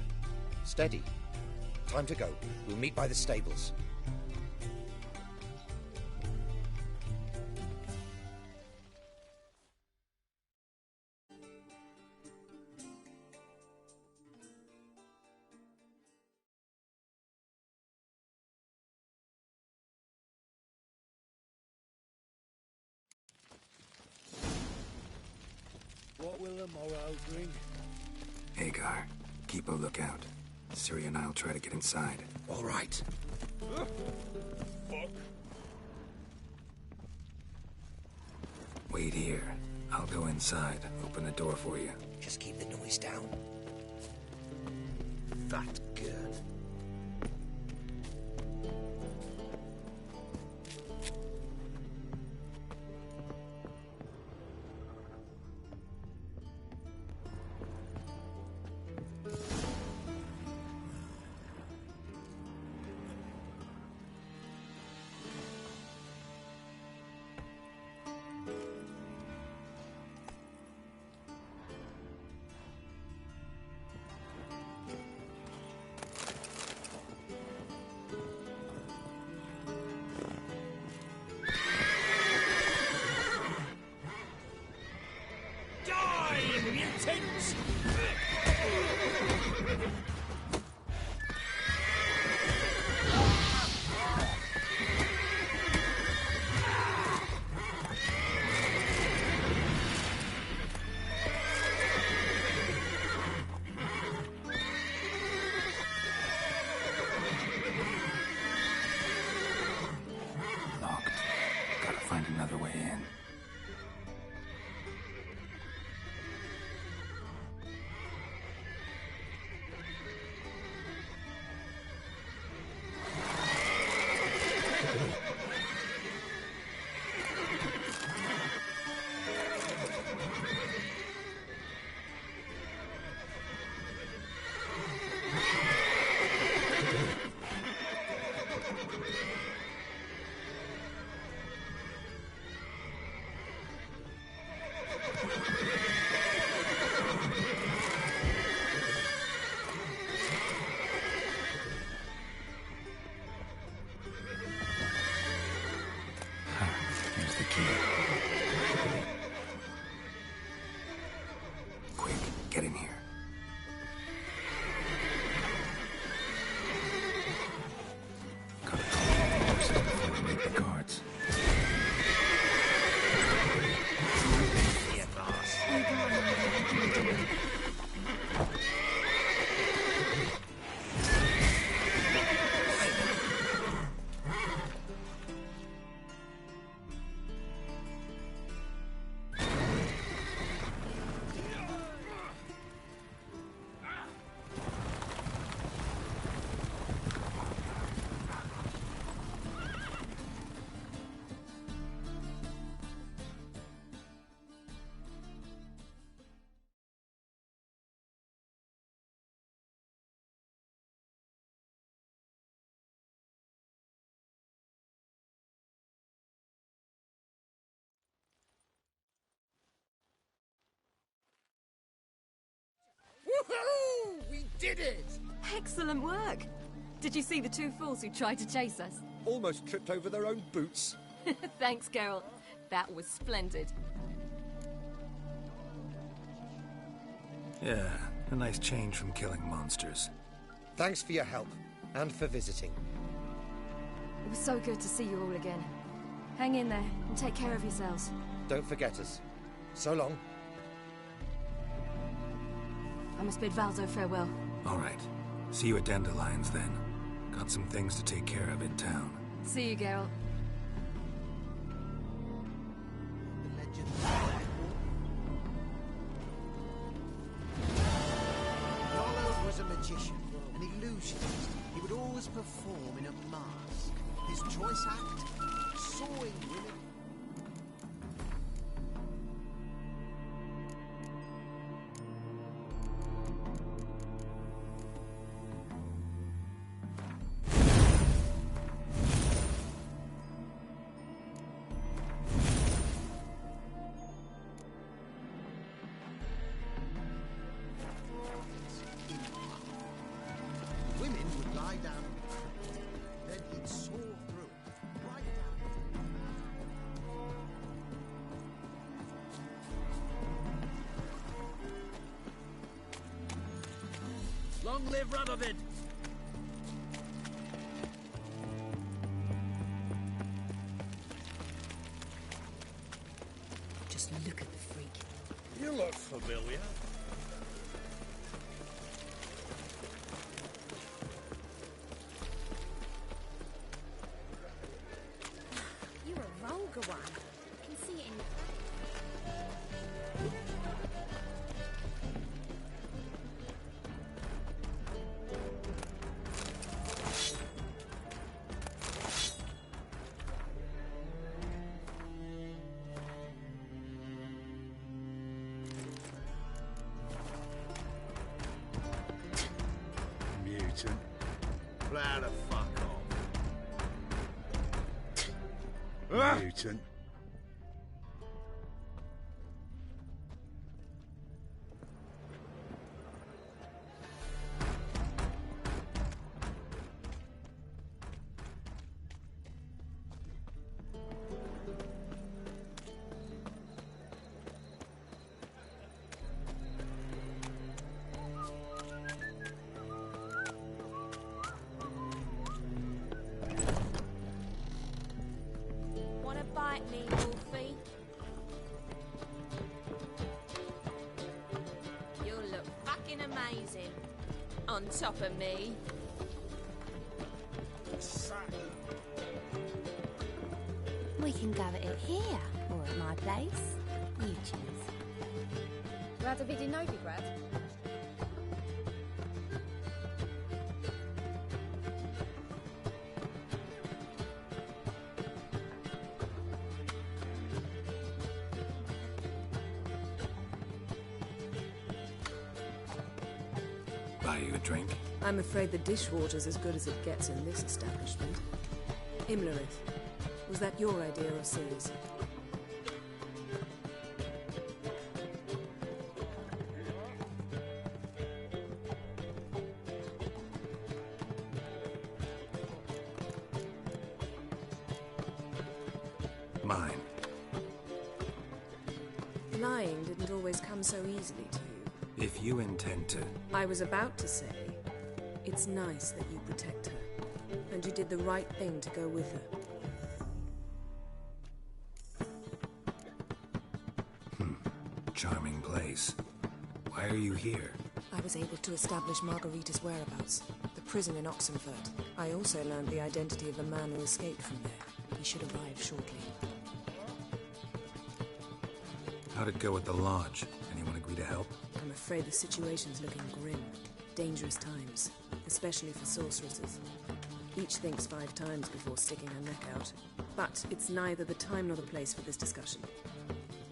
Steady. Time to go. We'll meet by the stables. What will the morrow bring? Hagar, keep a lookout. Ciri and I'll try to get inside. All right. Wait here. I'll go inside. Open the door for you. Just keep the noise down. That's good. did it! Excellent work! Did you see the two fools who tried to chase us? Almost tripped over their own boots. Thanks, Geralt. That was splendid. Yeah, a nice change from killing monsters. Thanks for your help, and for visiting. It was so good to see you all again. Hang in there, and take care of yourselves. Don't forget us. So long. I must bid Valzo farewell. All right. See you at Dandelions, then. Got some things to take care of in town. See you, Geralt. Rollo was a magician, an illusionist. He would always perform in a mask. His choice act, sawing women. Women would lie down, then he'd saw through, right down. Long live Radovid! Just look at the freak. You look familiar. You're a vulgar one. I can see it in Mutant. Plow the fuck off. Mutant. Want a bite, me, Wolfie? You look fucking amazing. On top of me. We can go at it here, or at my place. You choose. Radovid Novigrad? Buy you a drink? I'm afraid the dishwater's as good as it gets in this establishment. Imlerith, was that your idea of Ciri's? Mine. Lying didn't always come so easily to you. If you intend to... I was about to say, it's nice that you protect her. And you did the right thing to go with her. Charming place. Why are you here? I was able to establish Margarita's whereabouts, the prison in Oxenfurt. I also learned the identity of the man who escaped from there. He should arrive shortly. How'd it go at the lodge? Anyone agree to help? I'm afraid the situation's looking grim. Dangerous times, especially for sorceresses. Each thinks 5 times before sticking her neck out. But it's neither the time nor the place for this discussion.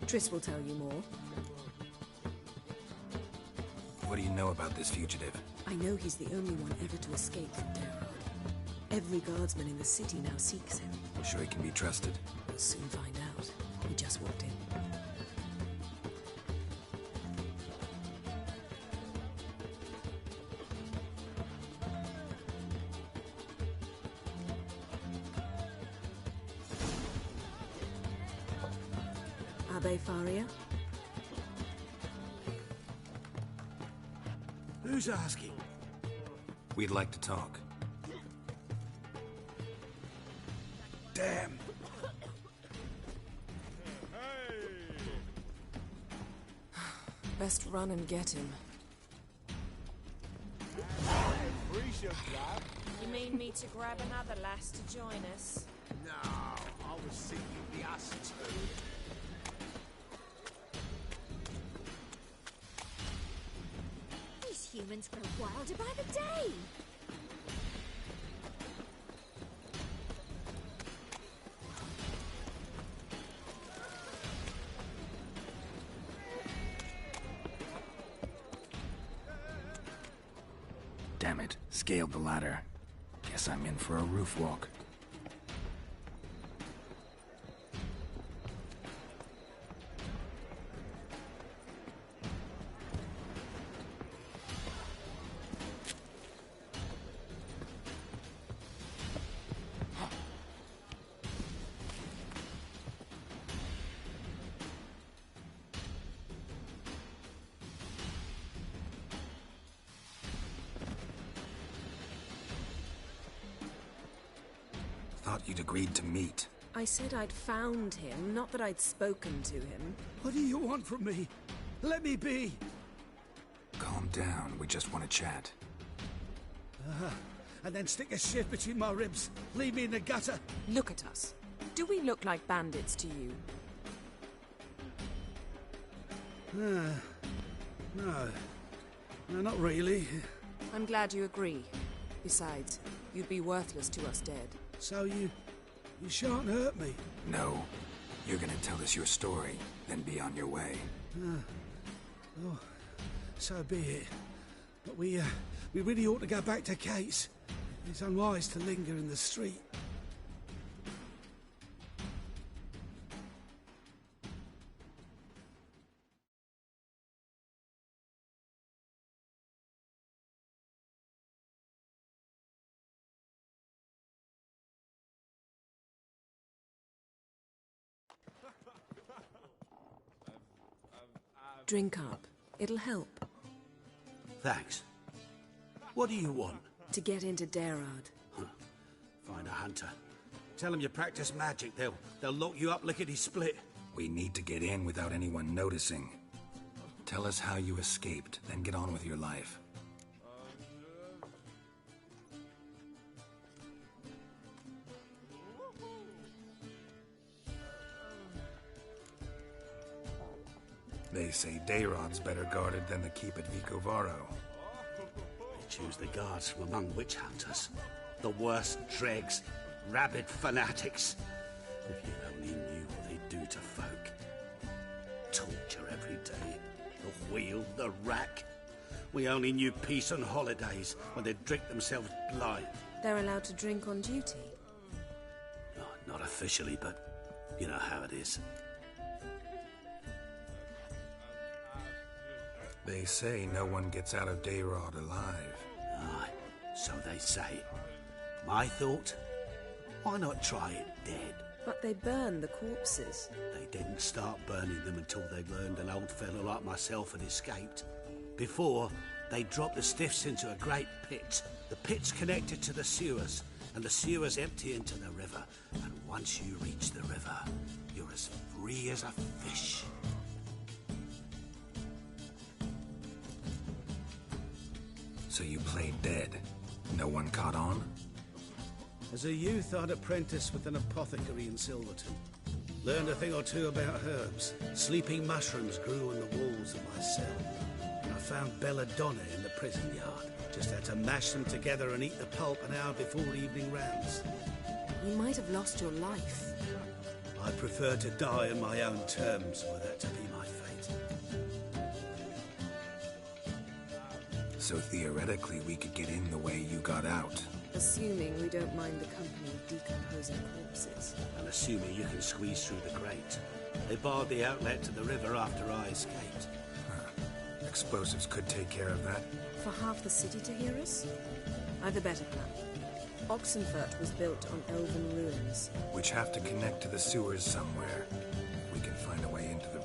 Triss will tell you more. What do you know about this fugitive? I know he's the only one ever to escape from Geralt. Every guardsman in the city now seeks him. Sure he can be trusted? We'll soon find out. He just walked in. they, Faria? Who's asking? We'd like to talk. Damn. Best run and get him. You mean me to grab another lass to join us? No, I was thinking the us two. These humans grow wilder by the day! Damn it, scaled the ladder. Guess I'm in for a roof walk. Thought you'd agreed to meet. I said I'd found him, not that I'd spoken to him. What do you want from me? Let me be! Calm down, we just want to chat. And then stick a shift between my ribs. Leave me in the gutter. Look at us. Do we look like bandits to you? No, not really. I'm glad you agree. Besides, you'd be worthless to us dead. So you shan't hurt me? No. You're gonna tell us your story, then be on your way. Oh, so be it. But we really ought to go back to Kate's. It's unwise to linger in the street. Drink up. It'll help. Thanks. What do you want? To get into Geralt. Find a hunter. Tell them you practice magic. They'll lock you up lickety-split. We need to get in without anyone noticing. Tell us how you escaped, then get on with your life. They say Dayrod's better guarded than the keep at Vicovaro. They choose the guards from among witch hunters. The worst dregs, rabid fanatics. If you only knew what they do to folk. Torture every day. The wheel, the rack. We only knew peace on holidays when they'd drink themselves blind. They're allowed to drink on duty? Not officially, but you know how it is. They say no one gets out of Dayrod alive. Aye, so they say. My thought? Why not try it dead? But they burn the corpses. They didn't start burning them until they learned an old fellow like myself had escaped. Before, they dropped the stiffs into a great pit. The pit's connected to the sewers, and the sewers empty into the river. And once you reach the river, you're as free as a fish. So you played dead. No one caught on? As a youth, I'd apprenticed with an apothecary in Silverton. Learned a thing or two about herbs. Sleeping mushrooms grew on the walls of my cell. And I found belladonna in the prison yard. Just had to mash them together and eat the pulp an hour before evening rounds. You might have lost your life. I prefer to die on my own terms, were that to be my fate. So theoretically, we could get in the way you got out. Assuming we don't mind the company of decomposing corpses. And assuming you can squeeze through the grate. They barred the outlet to the river after I escaped. Explosives could take care of that. For half the city to hear us? I've a better plan. Oxenfurt was built on elven ruins. Which have to connect to the sewers somewhere. We can find a way into the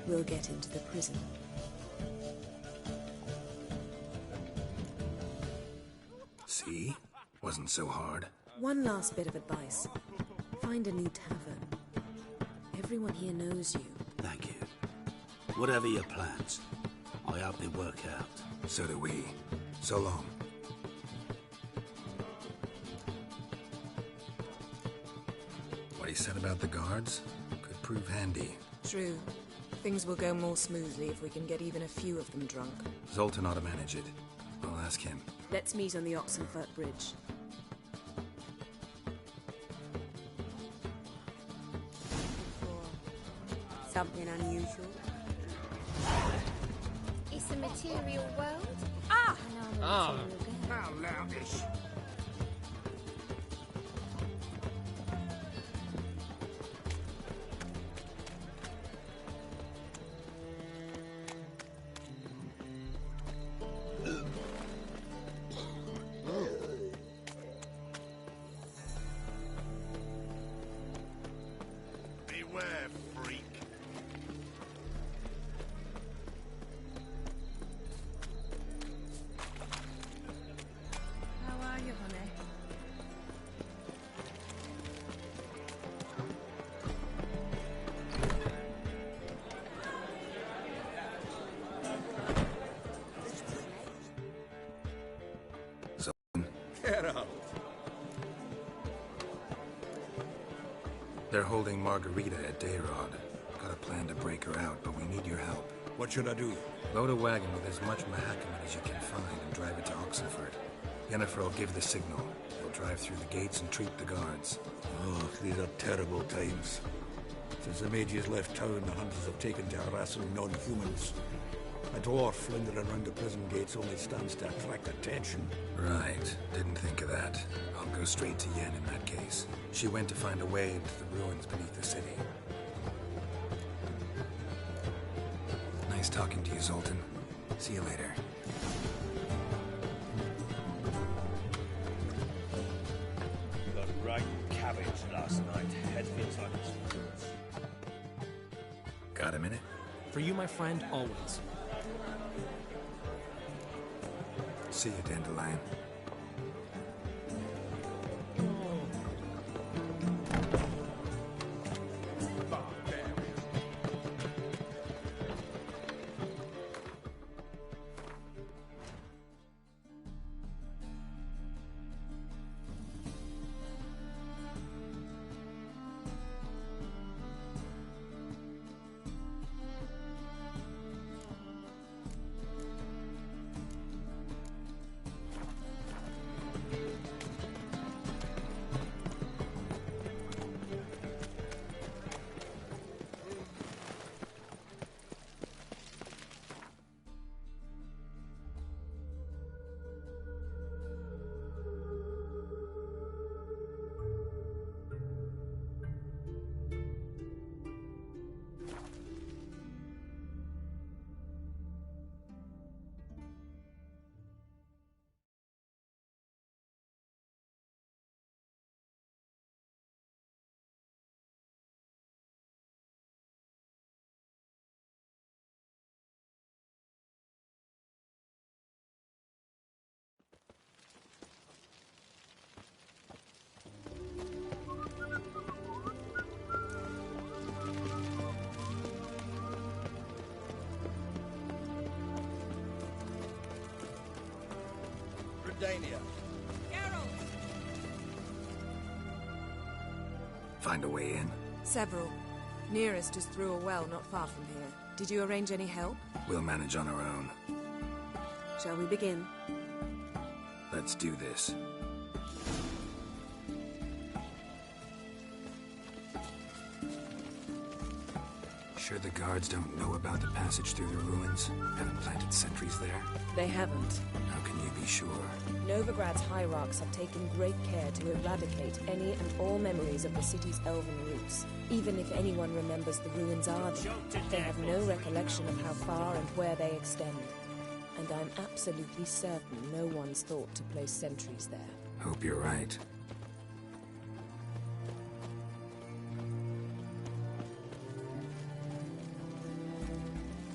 We'll get into the prison. See? Wasn't so hard. One last bit of advice. Find a new tavern. Everyone here knows you. Thank you. Whatever your plans, I hope they work out. So do we. So long. What he said about the guards could prove handy. True. Things will go more smoothly if we can get even a few of them drunk. Zoltan ought to manage it. I'll ask him. Let's meet on the Oxenfurt Bridge. Something unusual? It's a material world. Ah! Oh. How loutish. Beware, freak. How are you, honey? Geralt. They're holding Margarita at Dayrod. Got a plan to break her out, but we need your help. What should I do? Load a wagon with as much Mahakaman as you can find and drive it to Oxenfurt. Yennefer will give the signal. They'll drive through the gates and treat the guards. Oh, these are terrible times. Since the mages left town, the hunters have taken to harassing non-humans. A dwarf lingering around the prison gates only stands to attract attention. Right. Didn't think of that. I'll go straight to Yen in that case. She went to find a way into the ruins beneath the city. Nice talking to you, Zoltan. See you later. Got right cabbage last night. Head feels like it's... Got a minute? For you, my friend, always. See you, Dandelion. Geralt! Find a way in? Several. Nearest is through a well not far from here. Did you arrange any help? We'll manage on our own. Shall we begin? Let's do this. Sure the guards don't know about the passage through the ruins? Haven't planted sentries there? They haven't. How can you be sure? Novigrad's hierarchs have taken great care to eradicate any and all memories of the city's elven roots. Even if anyone remembers the ruins are there, they have no recollection of how far and where they extend. And I'm absolutely certain no one's thought to place sentries there. Hope you're right.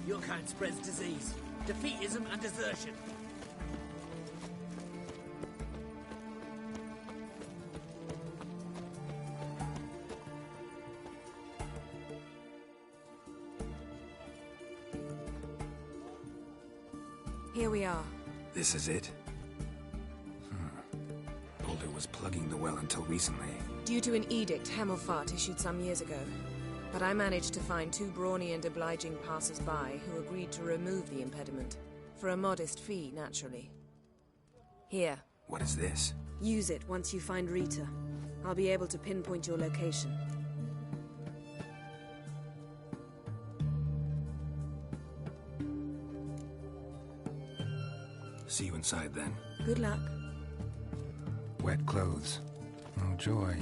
Your kind spreads disease, defeatism and desertion. Here we are. This is it? Boulder was plugging the well until recently. Due to an edict Hemelfart issued some years ago. But I managed to find 2 brawny and obliging passers-by who agreed to remove the impediment. For a modest fee, naturally. Here. What is this? Use it once you find Rita. I'll be able to pinpoint your location. See you inside then. Good luck. Wet clothes. Oh, joy.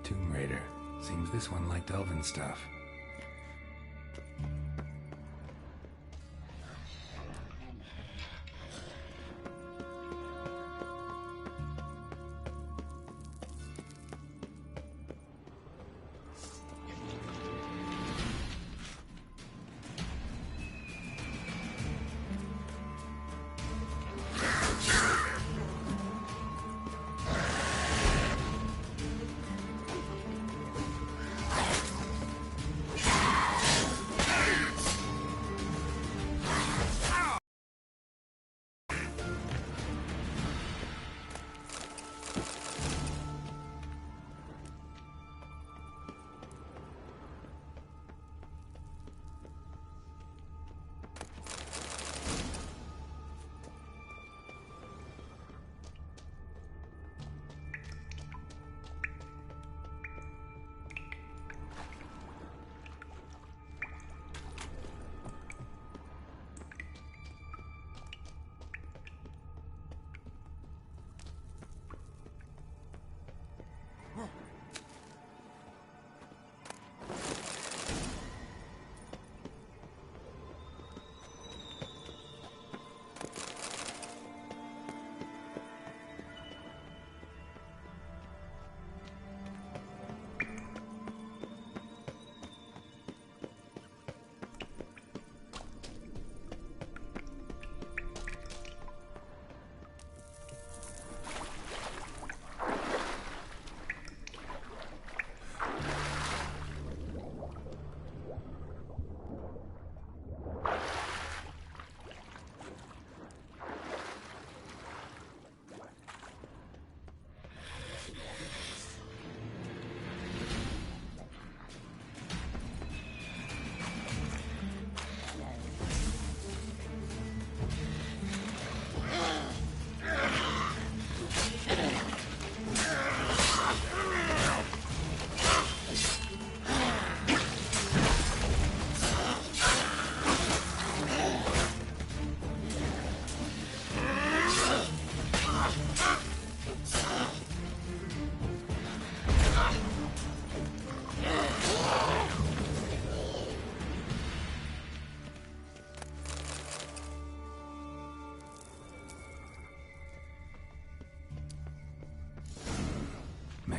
Tomb Raider. Seems this one liked elven stuff.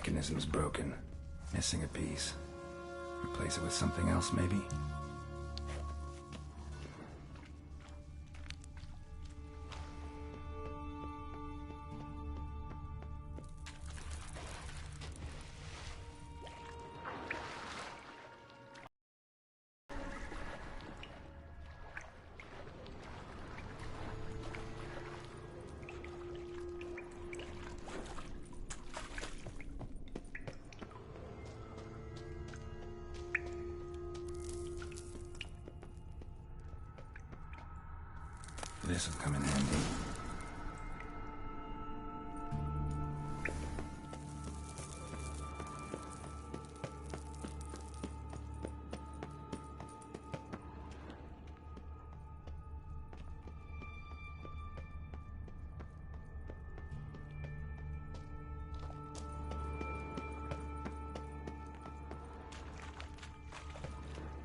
mechanism's broken. Missing a piece. Replace it with something else, maybe? This'll come in handy.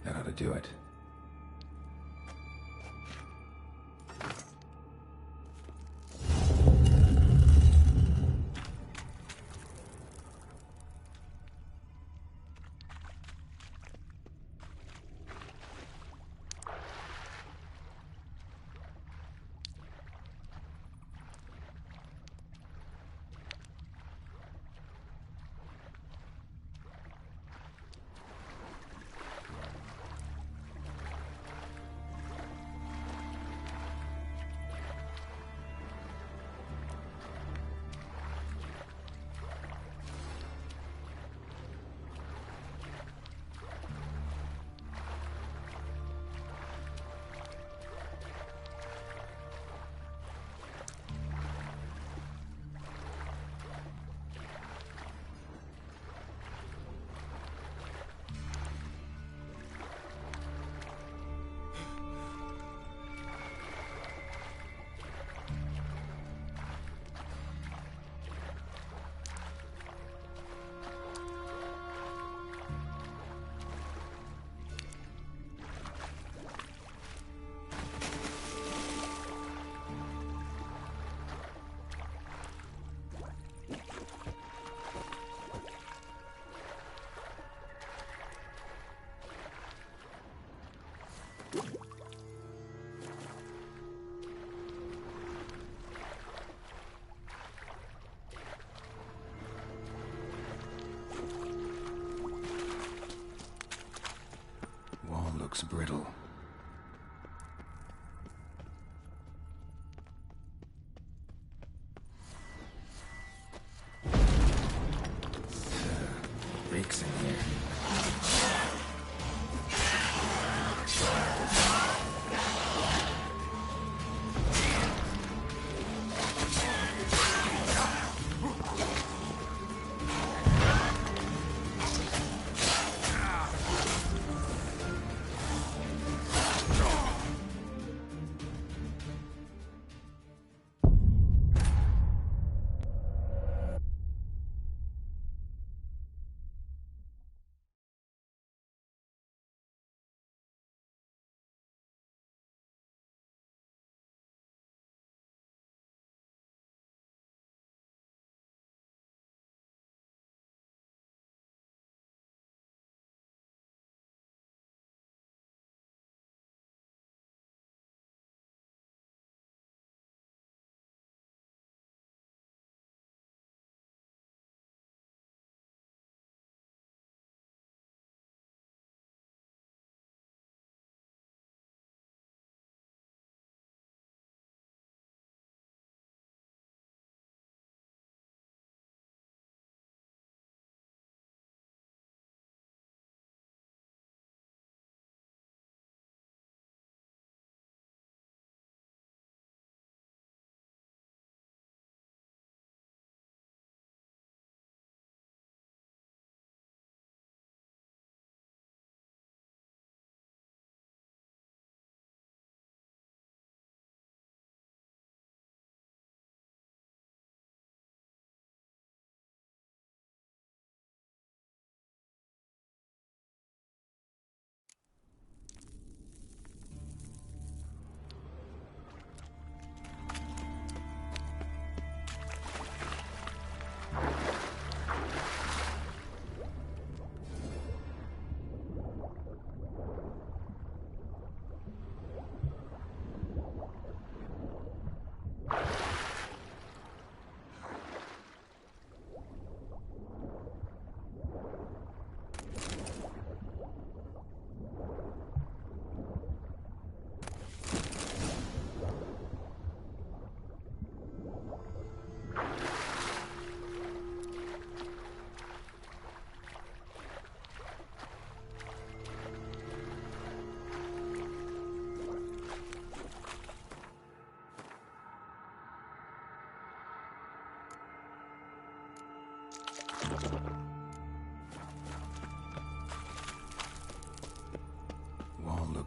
That ought to do it. Looks brittle. Breaks in here.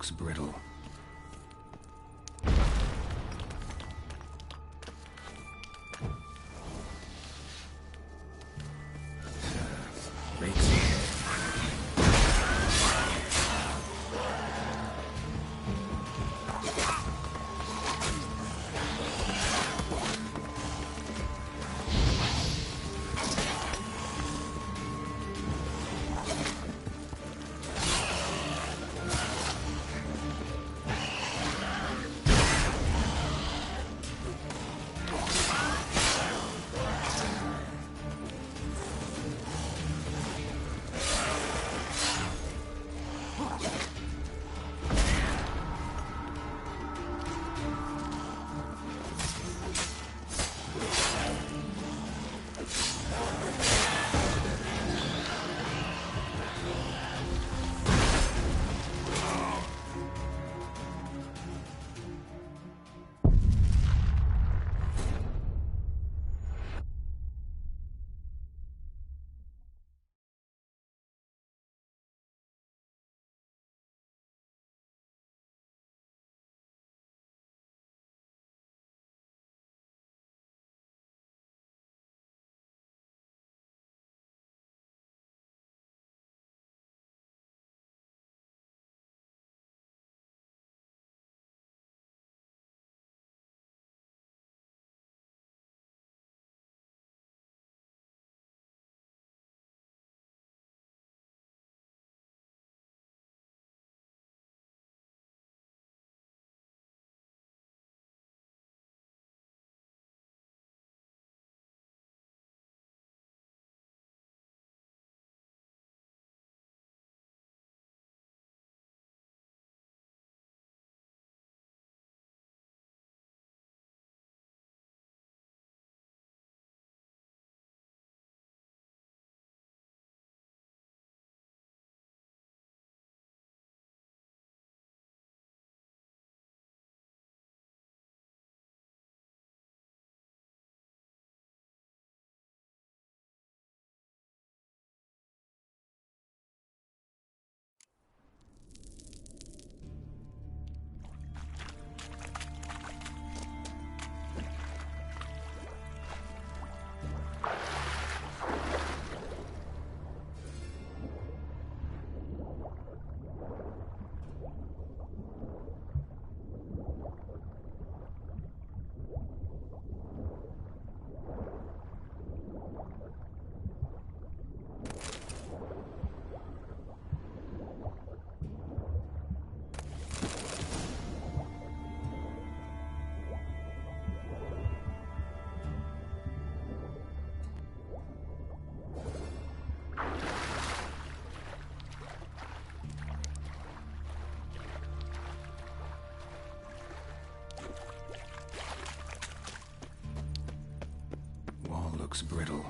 looks brittle. Looks brittle.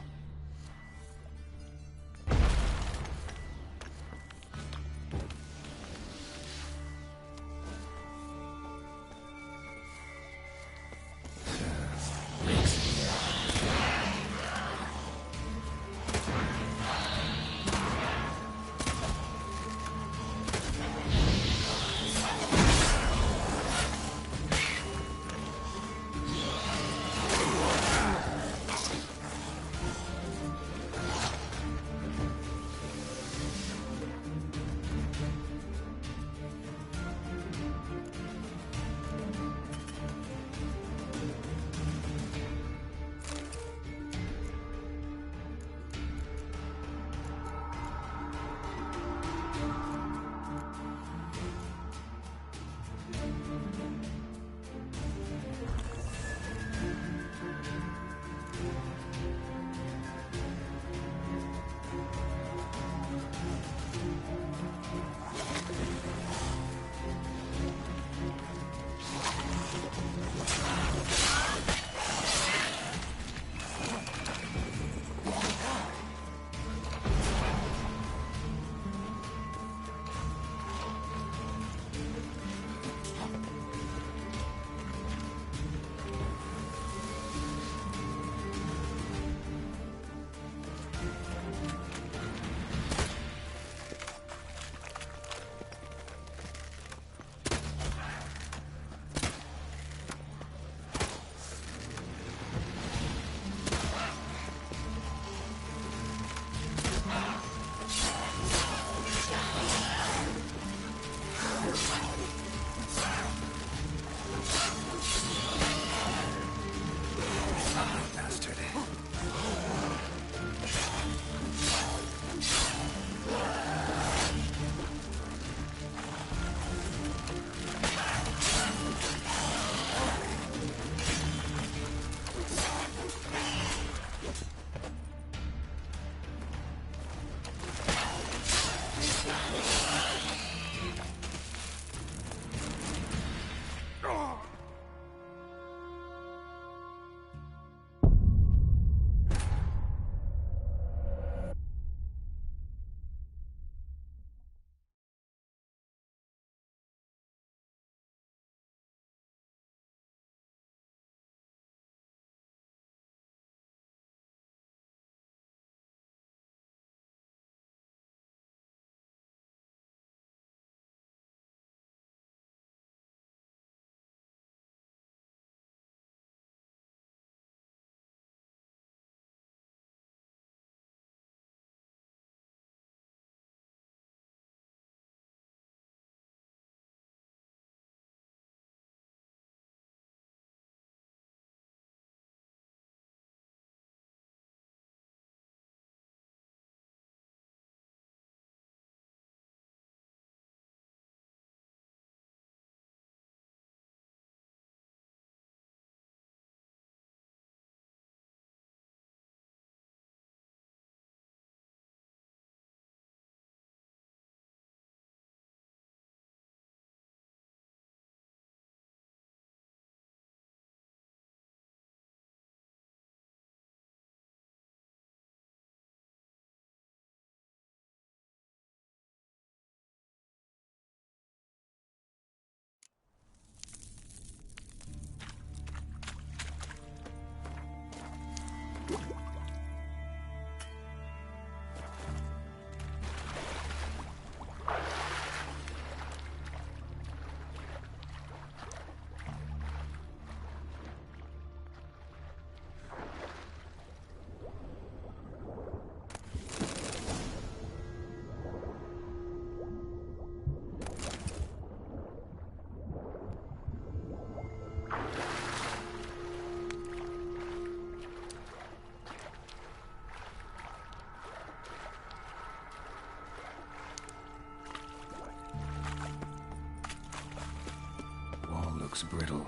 brittle.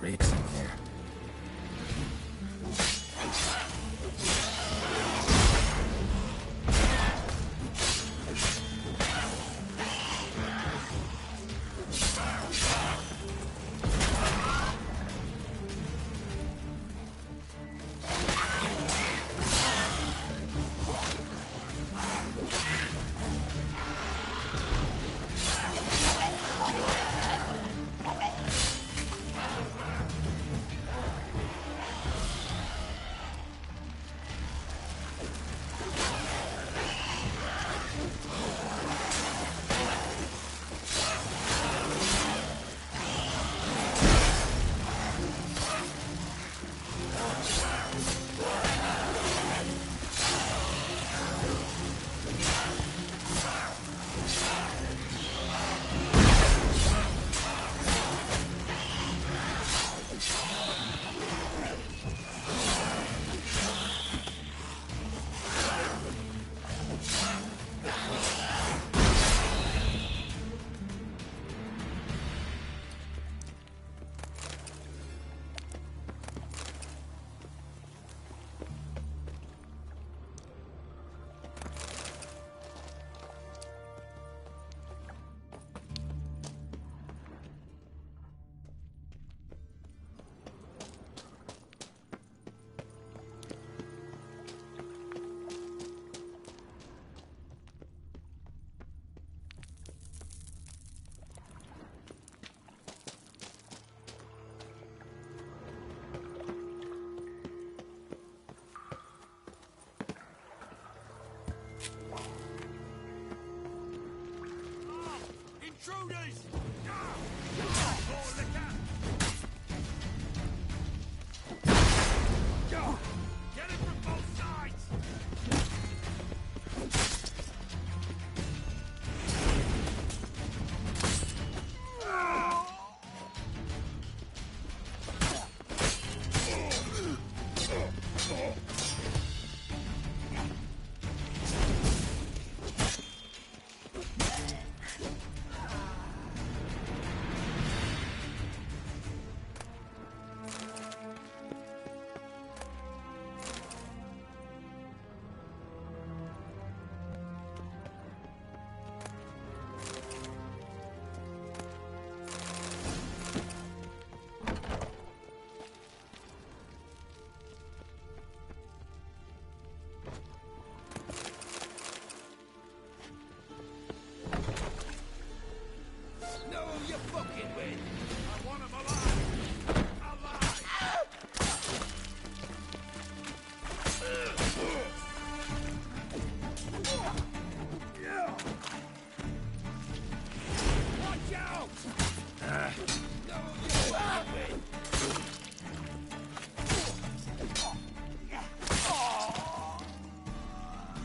Reeks in here. Intruders! Get it from both sides!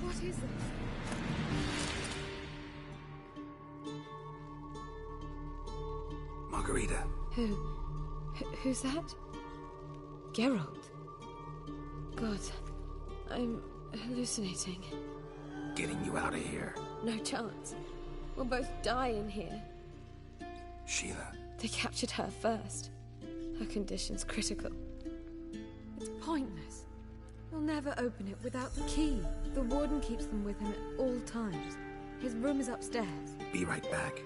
What is this? Margarita. Who's that? Geralt. God, I'm hallucinating. Getting you out of here. No chance. We'll both die in here. Sheila. They captured her first. Her condition's critical. It's pointless. We'll never open it without the key. The warden keeps them with him at all times. His room is upstairs. Be right back.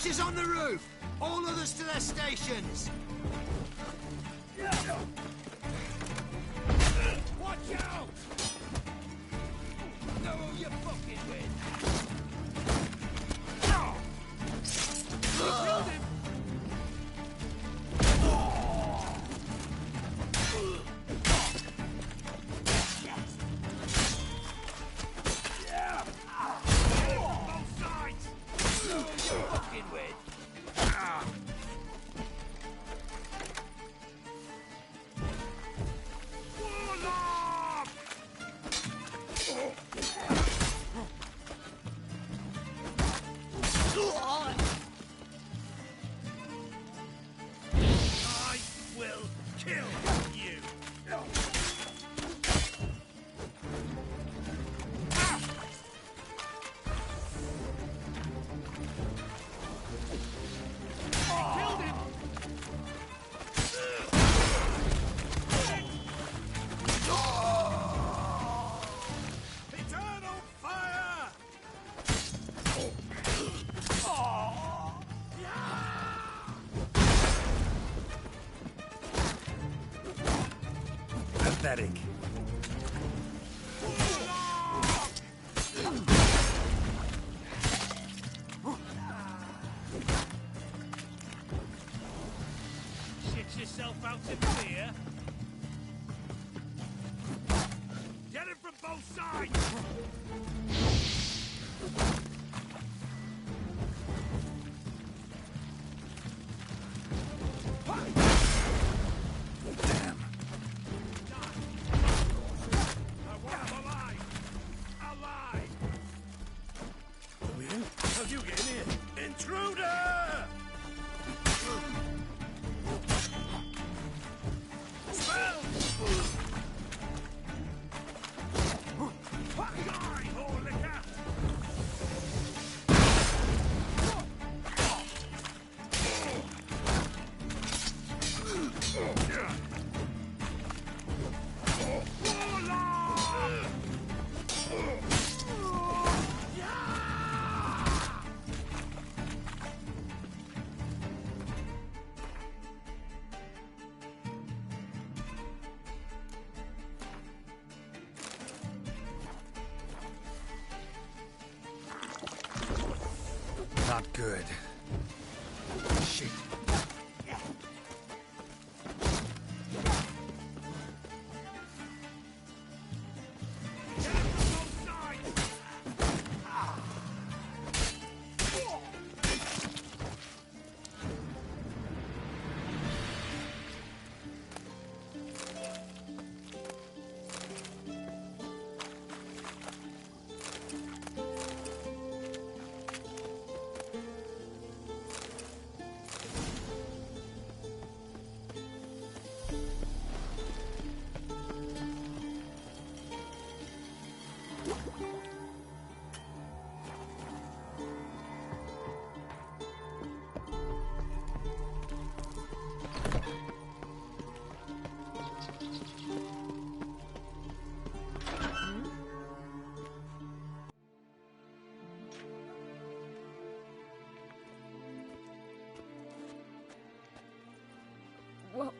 Archers on the roof! All others to their stations! Watch out! Know who you're fucking with. We killed him! Both sides! Know who you're fucking with. Warlock! I will kill you! Killed him! Eternal fire! Pathetic. Shit yourself out in fear. Get it from both sides! Damn. I want him alive! Alive! Will? How'd you get in here? Intruder! Spell! Die, whore liquor! Not good. Shit.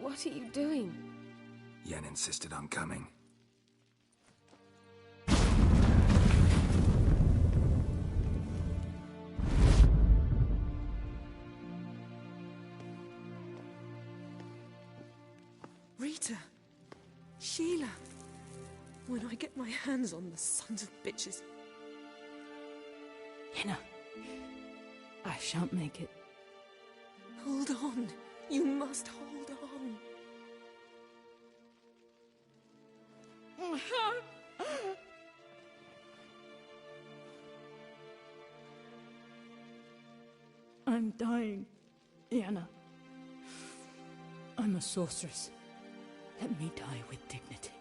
What are you doing? Yen insisted on coming. Rita! Sheila! When I get my hands on the sons of bitches. Yenna, I shan't make it. Hold on. You must hold on. I'm dying, Yenna. I'm a sorceress. Let me die with dignity.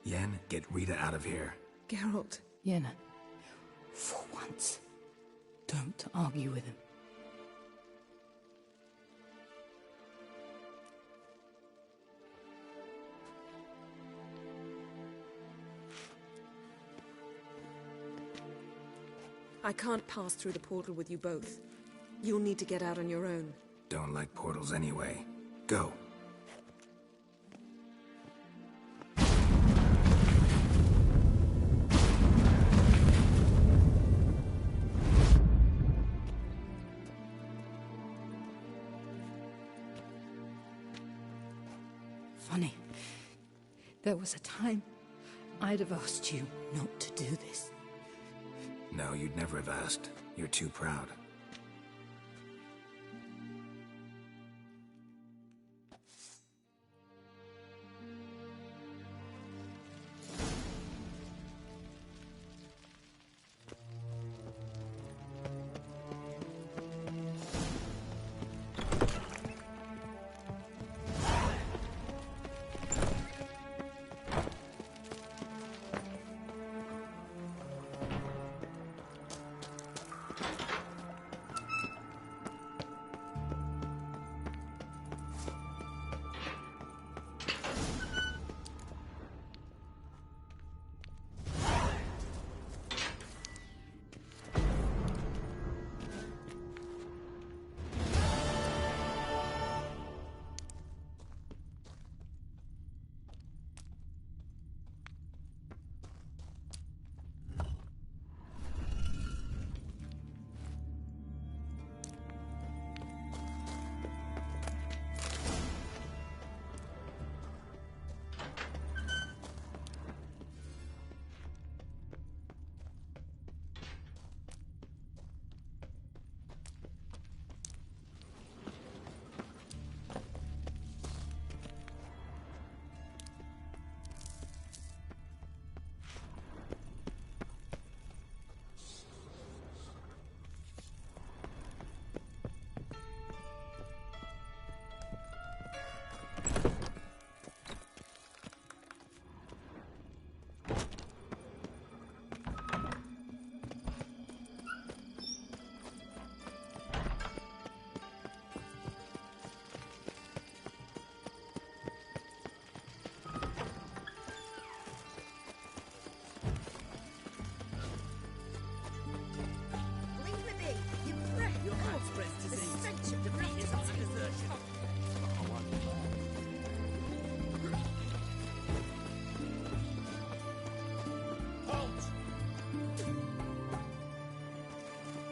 Yen, get Rita out of here. Geralt. Yenna, for once, don't argue with him. I can't pass through the portal with you both. You'll need to get out on your own. Don't like portals anyway. Go. Funny. There was a time I'd have asked you not to do this. No, you'd never have asked. You're too proud.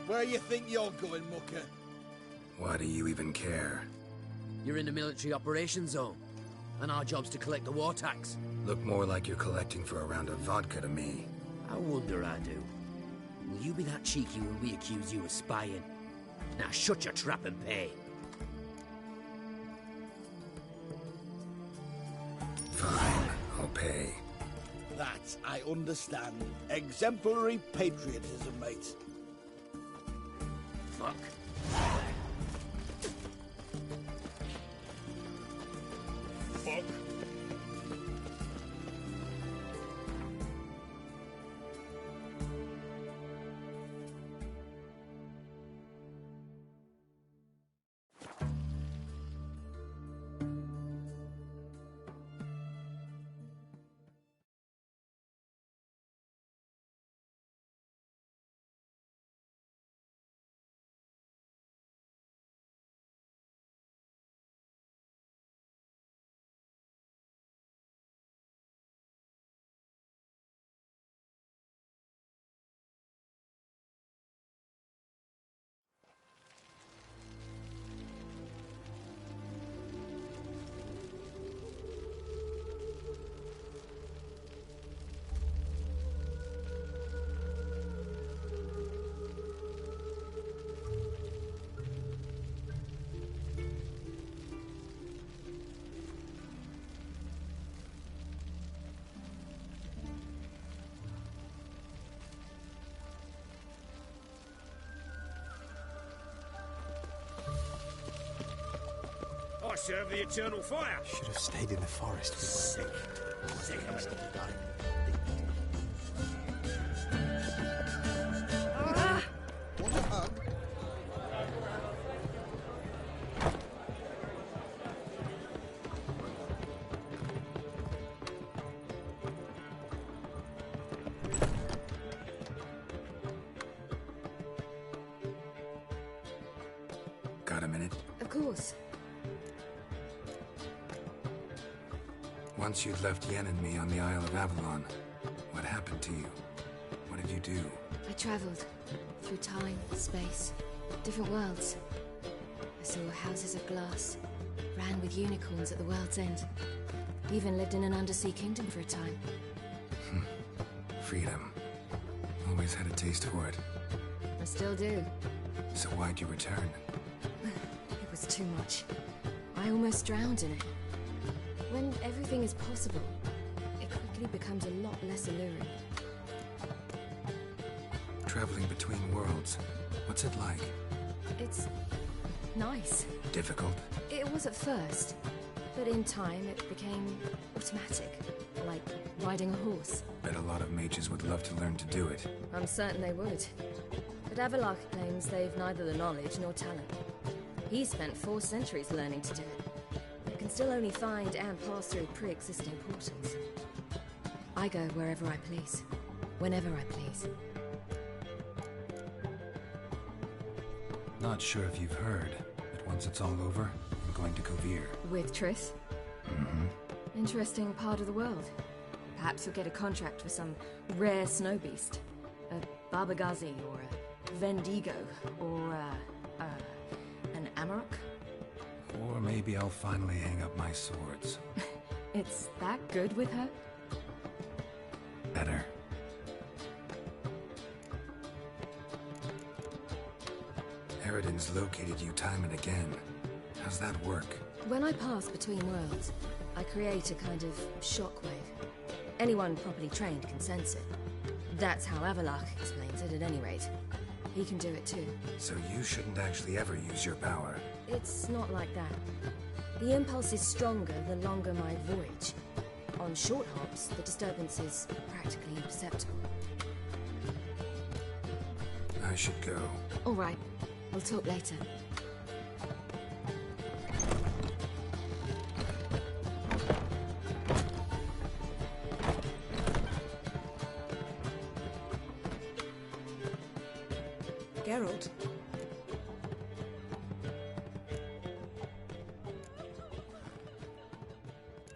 Where you think you're going, mucker? Why do you even care? You're in the military operations zone, and our job's to collect the war tax. Look more like you're collecting for a round of vodka to me. I wonder I do. Will you be that cheeky when we accuse you of spying? Now shut your trap and pay. Fine, I'll pay. That I understand. Exemplary patriotism, mate. Fuck. Fuck. I serve the eternal fire. Should have stayed in the forest. Sick. Sick of it. What a hug. course. Once you'd left Yen and me on the Isle of Avalon, what happened to you? What did you do? I traveled through time, space, different worlds. I saw houses of glass, ran with unicorns at the world's end. Even lived in an undersea kingdom for a time. Freedom. Always had a taste for it. I still do. So why'd you return? It was too much. I almost drowned in it. When everything is possible, it quickly becomes a lot less alluring. Traveling between worlds, what's it like? It's nice. Difficult? It was at first, but in time it became automatic, like riding a horse. Bet a lot of mages would love to learn to do it. I'm certain they would. But Avalok claims they've neither the knowledge nor talent. He spent 4 centuries learning to do it. You can still only find and pass through pre-existing portals. I go wherever I please, whenever I please. Not sure if you've heard, but once it's all over, I'm going to Kovir. With Triss? Mm-hmm. Interesting part of the world. Perhaps you'll get a contract for some rare snow beast. A Barbagazi, or a Vendigo, or an Amarok. Or maybe I'll finally hang up my swords. It's that good with her? Better. Eridan's located you time and again. How's that work? When I pass between worlds, I create a kind of shockwave. Anyone properly trained can sense it. That's how Avalok explains it, at any rate. He can do it too. So you shouldn't actually ever use your power. It's not like that. The impulse is stronger the longer my voyage. On short hops, the disturbance is practically imperceptible. I should go. All right. We'll talk later. Geralt.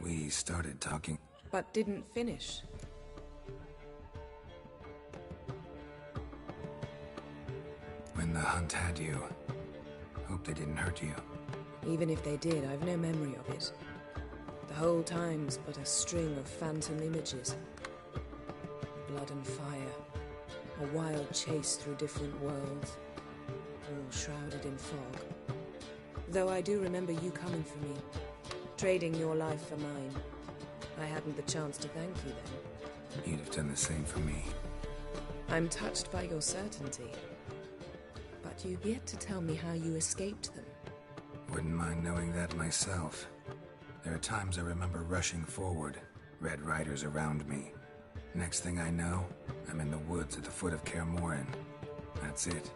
We started talking. But didn't finish. When the hunt had you. Hope they didn't hurt you. Even if they did, I've no memory of it. The whole time's but a string of phantom images. Blood and fire. A wild chase through different worlds. All shrouded in fog. Though I do remember you coming for me. Trading your life for mine. I hadn't the chance to thank you then. You'd have done the same for me. I'm touched by your certainty. But you've yet to tell me how you escaped them. Wouldn't mind knowing that myself. There are times I remember rushing forward, Red Riders around me. Next thing I know, I'm in the woods at the foot of Kaer Morhen. That's it.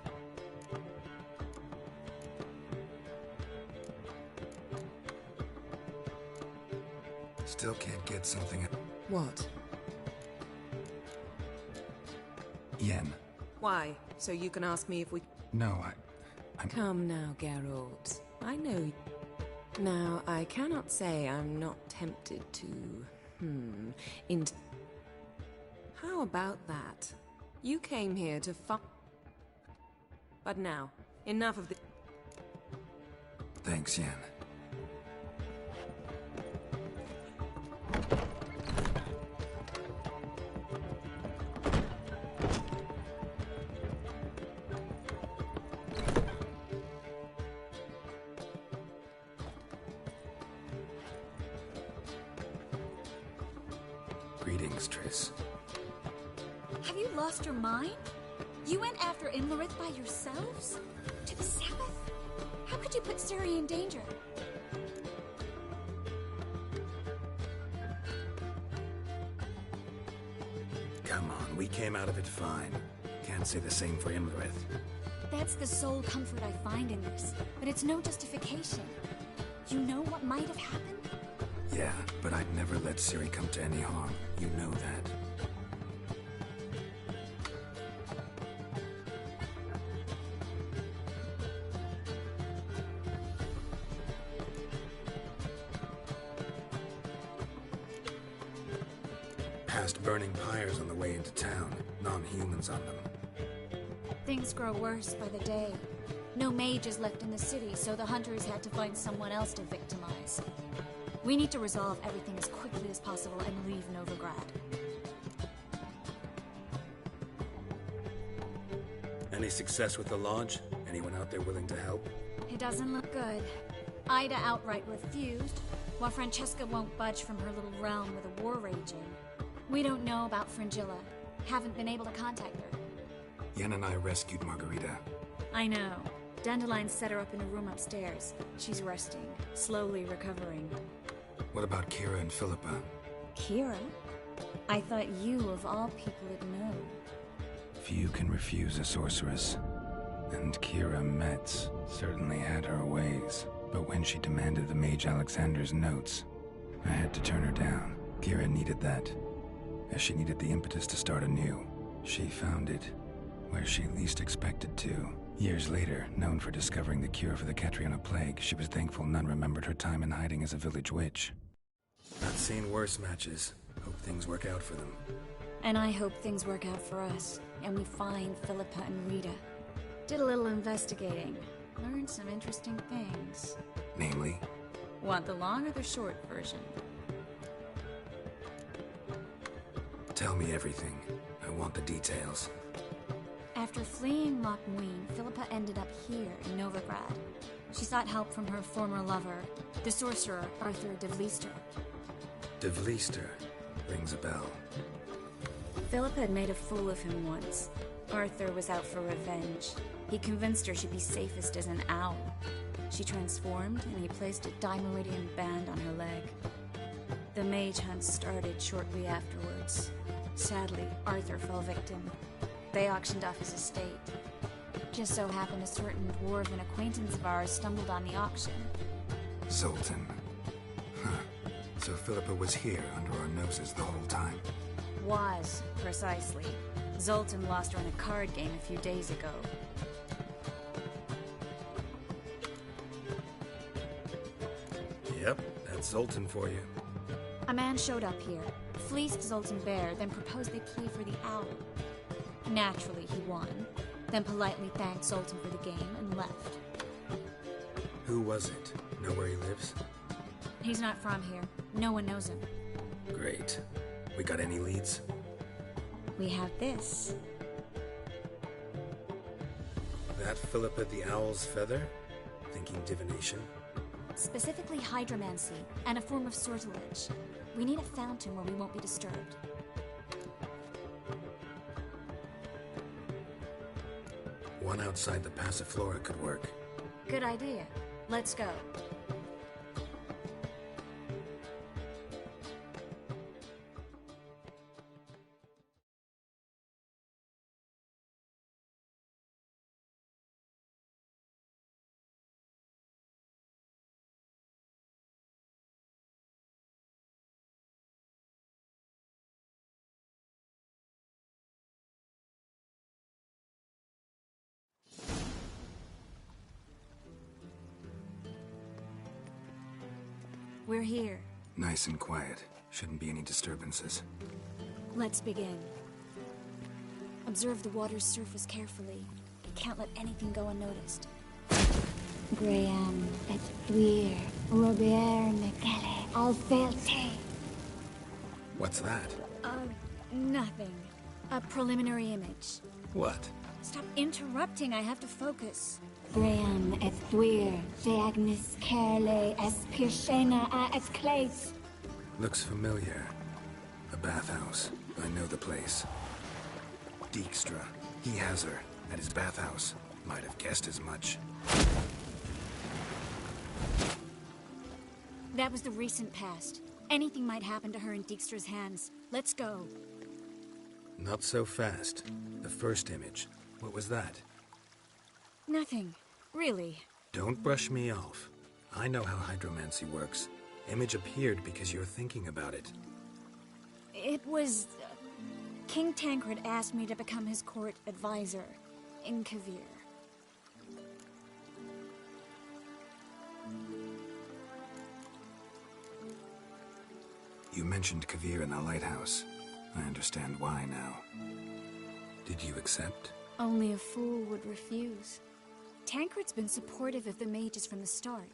Still can't get something. What? Yen. Why? So you can ask me if we... No, I'm... Come now, Geralt. I know... Now, I cannot say I'm not tempted to... How about that? You came here to But now, enough of the... Thanks, Yen. Greetings, Triss. Have you lost your mind? You went after Imlerith by yourselves? To the Sabbath? How could you put Ciri in danger? Come on, we came out of it fine. Can't say the same for Imlerith. That's the sole comfort I find in this, but it's no justification. You know what might have happened? Yeah, but I'd never let Ciri come to any harm. You know that. passed burning pyres on the way into town, non-humans on them. Things grow worse by the day. No mages left in the city, so the hunters had to find someone else to victimize. We need to resolve everything as quickly as possible and leave Novigrad. Any success with the lodge? Anyone out there willing to help? It doesn't look good. Ida outright refused, while Francesca won't budge from her little realm with a war raging. We don't know about Fringilla. Haven't been able to contact her. Yen and I rescued Margarita. I know. Dandelion set her up in a room upstairs. She's resting, slowly recovering. What about Kira and Philippa? Kira? I thought you, of all people, would know. Few can refuse a sorceress. And Kira Metz certainly had her ways. But when she demanded the Mage Alexander's notes, I had to turn her down. Kira needed that, as she needed the impetus to start anew. She found it where she least expected to. Years later, known for discovering the cure for the Catriona plague, she was thankful none remembered her time in hiding as a village witch. Not seen worse matches. Hope things work out for them. And I hope things work out for us, and we find Philippa and Rita. Did a little investigating. Learned some interesting things. Namely? Want the long or the short version? Tell me everything. I want the details. After fleeing Loch Muin, Philippa ended up here in Novigrad. She sought help from her former lover, the sorcerer Arthur de Vlister. De Vlister rings a bell. Philippa had made a fool of him once. Arthur was out for revenge. He convinced her she'd be safest as an owl. She transformed, and he placed a Dimeridian band on her leg. The mage hunt started shortly afterwards. Sadly, Arthur fell victim. They auctioned off his estate. Just so happened a certain dwarven acquaintance of ours stumbled on the auction. Zoltan. Huh. So Philippa was here under our noses the whole time. Was, precisely. Zoltan lost her in a card game a few days ago. Yep, that's Zoltan for you. A man showed up here, fleeced Zoltan bare, then proposed they play for the owl. Naturally, he won, then politely thanked Zoltan for the game and left. Who was it? Know where he lives? He's not from here. No one knows him. Great. We got any leads? We have this. That Philippa the Owl's feather? Thinking divination? Specifically hydromancy, and a form of sortilege. We need a fountain where we won't be disturbed. One outside the Passiflora could work. Good idea. Let's go. We're here. Nice and quiet. Shouldn't be any disturbances. Let's begin. Observe the water's surface carefully. Can't let anything go unnoticed. Graham, et thuir, Robert Mekele, Alfelte. What's that? Nothing. A preliminary image. What? Stop interrupting, I have to focus. Graham, et thuir, Feagnis, Kerle, es Pirshena, a es Clace. Looks familiar. A bathhouse. I know the place. Dijkstra. He has her. At his bathhouse. Might have guessed as much. That was the recent past. Anything might happen to her in Dijkstra's hands. Let's go. Not so fast. The first image. What was that? Nothing. Really. Don't brush me off. I know how hydromancy works. Image appeared because you're thinking about it. It was... King Tancred asked me to become his court advisor in Kavir. You mentioned Kavir in the lighthouse. I understand why now. Did you accept? Only a fool would refuse. Tancred's been supportive of the mages from the start.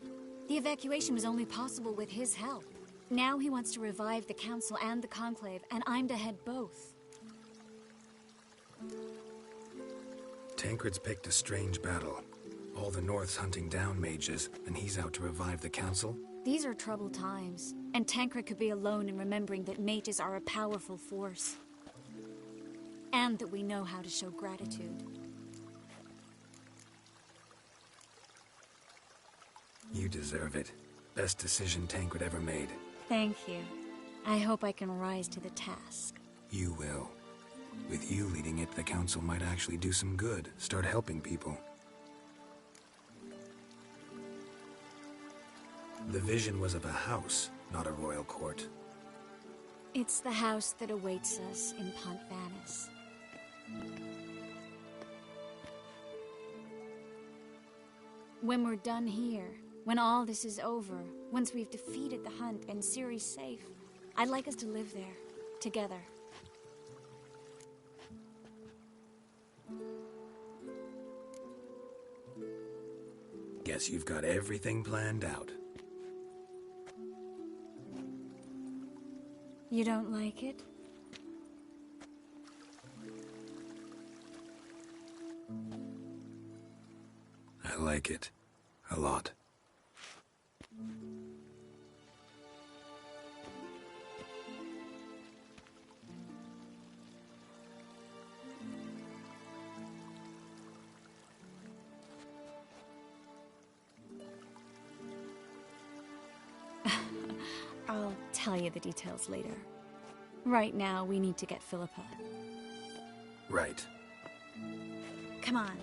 The evacuation was only possible with his help. Now he wants to revive the Council and the Conclave, and I'm to head both. Tancred's picked a strange battle. All the North's hunting down mages, and he's out to revive the Council? These are troubled times, and Tancred could be alone in remembering that mages are a powerful force. And that we know how to show gratitude. You deserve it. Best decision Tancred ever made. Thank you. I hope I can rise to the task. You will. With you leading it, the Council might actually do some good. Start helping people. The vision was of a house, not a royal court. It's the house that awaits us in Pont Vanis. When we're done here, when all this is over, once we've defeated the hunt and Ciri's safe, I'd like us to live there, together. Guess you've got everything planned out. You don't like it? I like it. A lot. I'll tell you the details later. Right now, we need to get Philippa. Right. Come on.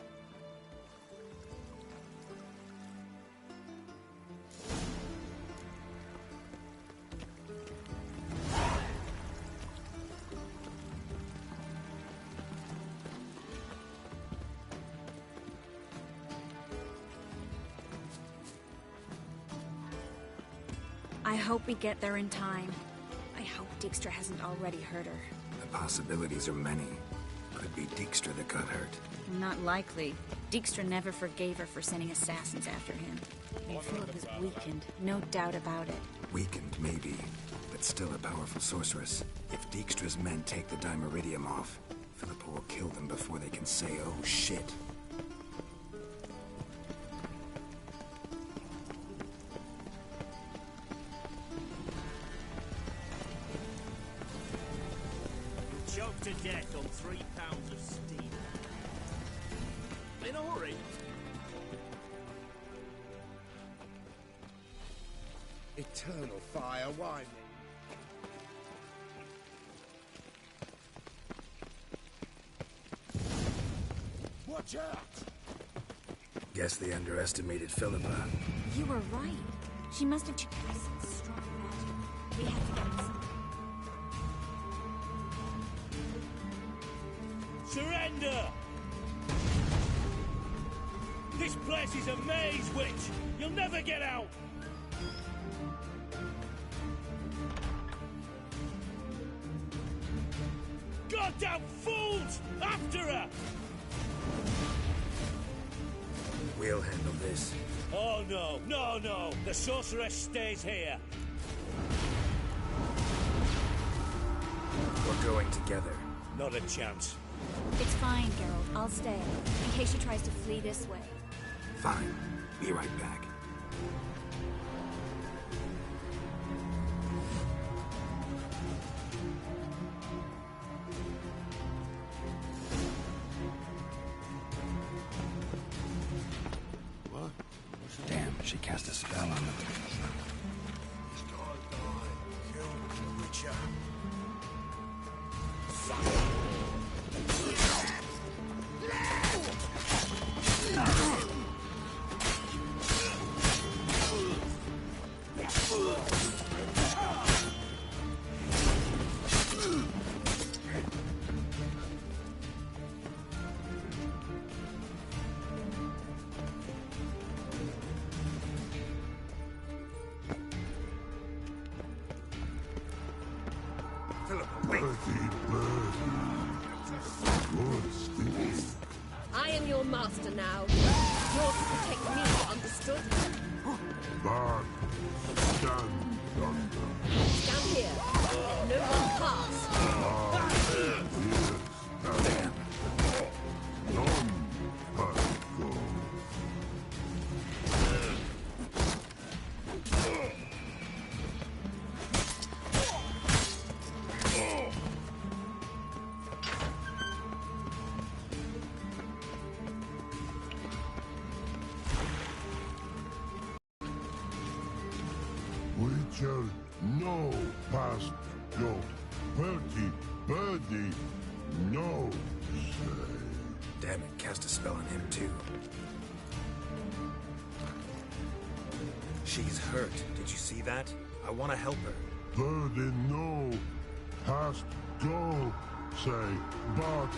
I hope we get there in time. I hope Dijkstra hasn't already hurt her. The possibilities are many. Could be Dijkstra that got hurt. Not likely. Dijkstra never forgave her for sending assassins after him. And Philip is weakened, no doubt about it. Weakened, maybe, but still a powerful sorceress. If Dijkstra's men take the Dimeridium off, Philippa will kill them before they can say, oh shit. Choked to death on 3 pounds of steam. In a hurry. Eternal fire, why me? Watch out! Guess they underestimated Philippa. You were right. She must have chosen some strong magic. We have to get some. Surrender! This place is a maze, witch! You'll never get out! Goddamn fools! After her! We'll handle this. Oh no, no, no! The sorceress stays here! We're going together. Not a chance. It's fine, Geralt. I'll stay, in case she tries to flee this way. Fine. Be right back. What? Damn, she cast a spell on them. Kill the Witcher. I am your master now. Yours to protect me, understood? Back. Stand under. Stand here. Let no one pass. None must go. We shall no past go. Birdie, no say. Damn it, cast a spell on him too. She's hurt. Did you see that? I want to help her. Birdie, no past go. Say, but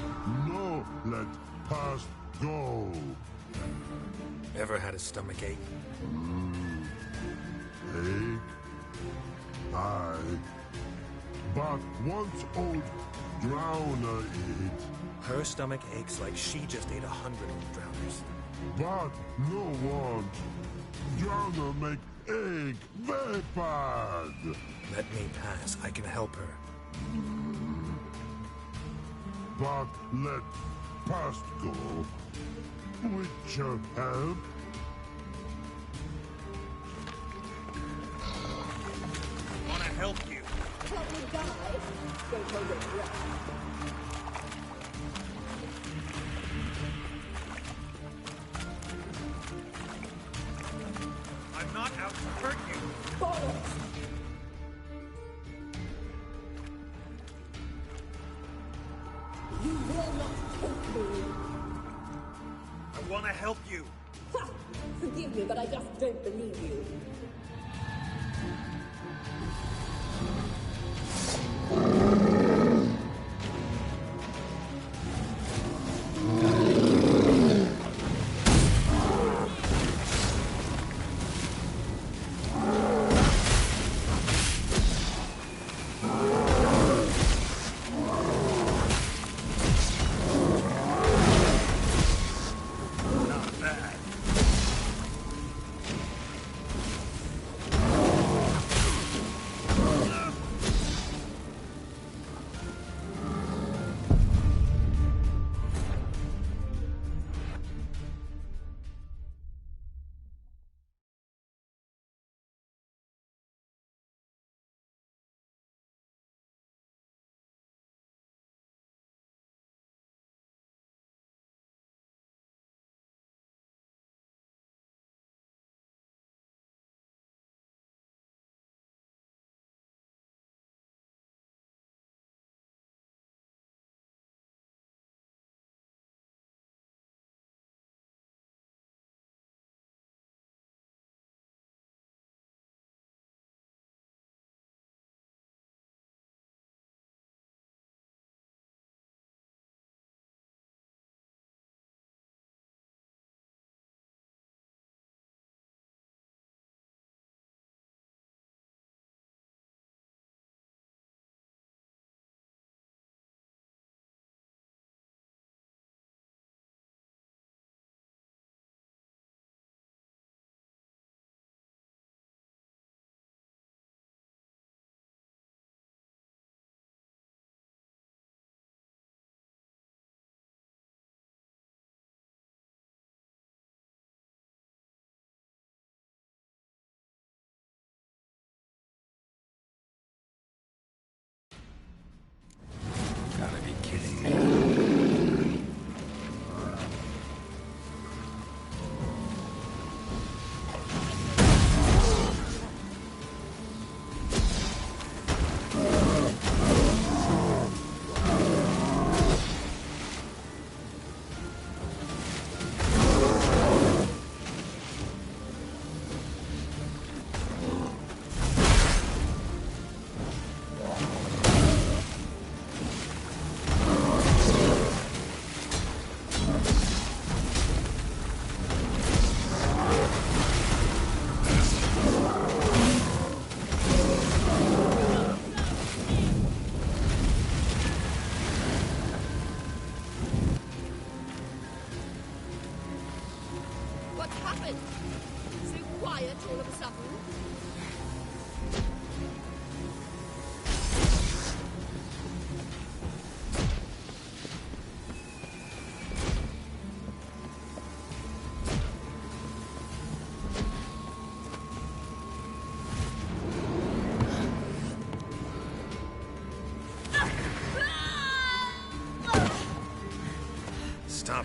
no let past go. Ever had a stomach ache? Ache? Aye. But once old drowner eat. Her stomach aches like she just ate 100 old drowners. But no want. Drowner make egg very bad. Let me pass. I can help her. But let past go. Which help? Want to help you. Help me die. Don't hold it breath. I'm not out to hurt you. Bollocks! You will not take me. I want to help you. Ha! Forgive me, but I just don't believe you.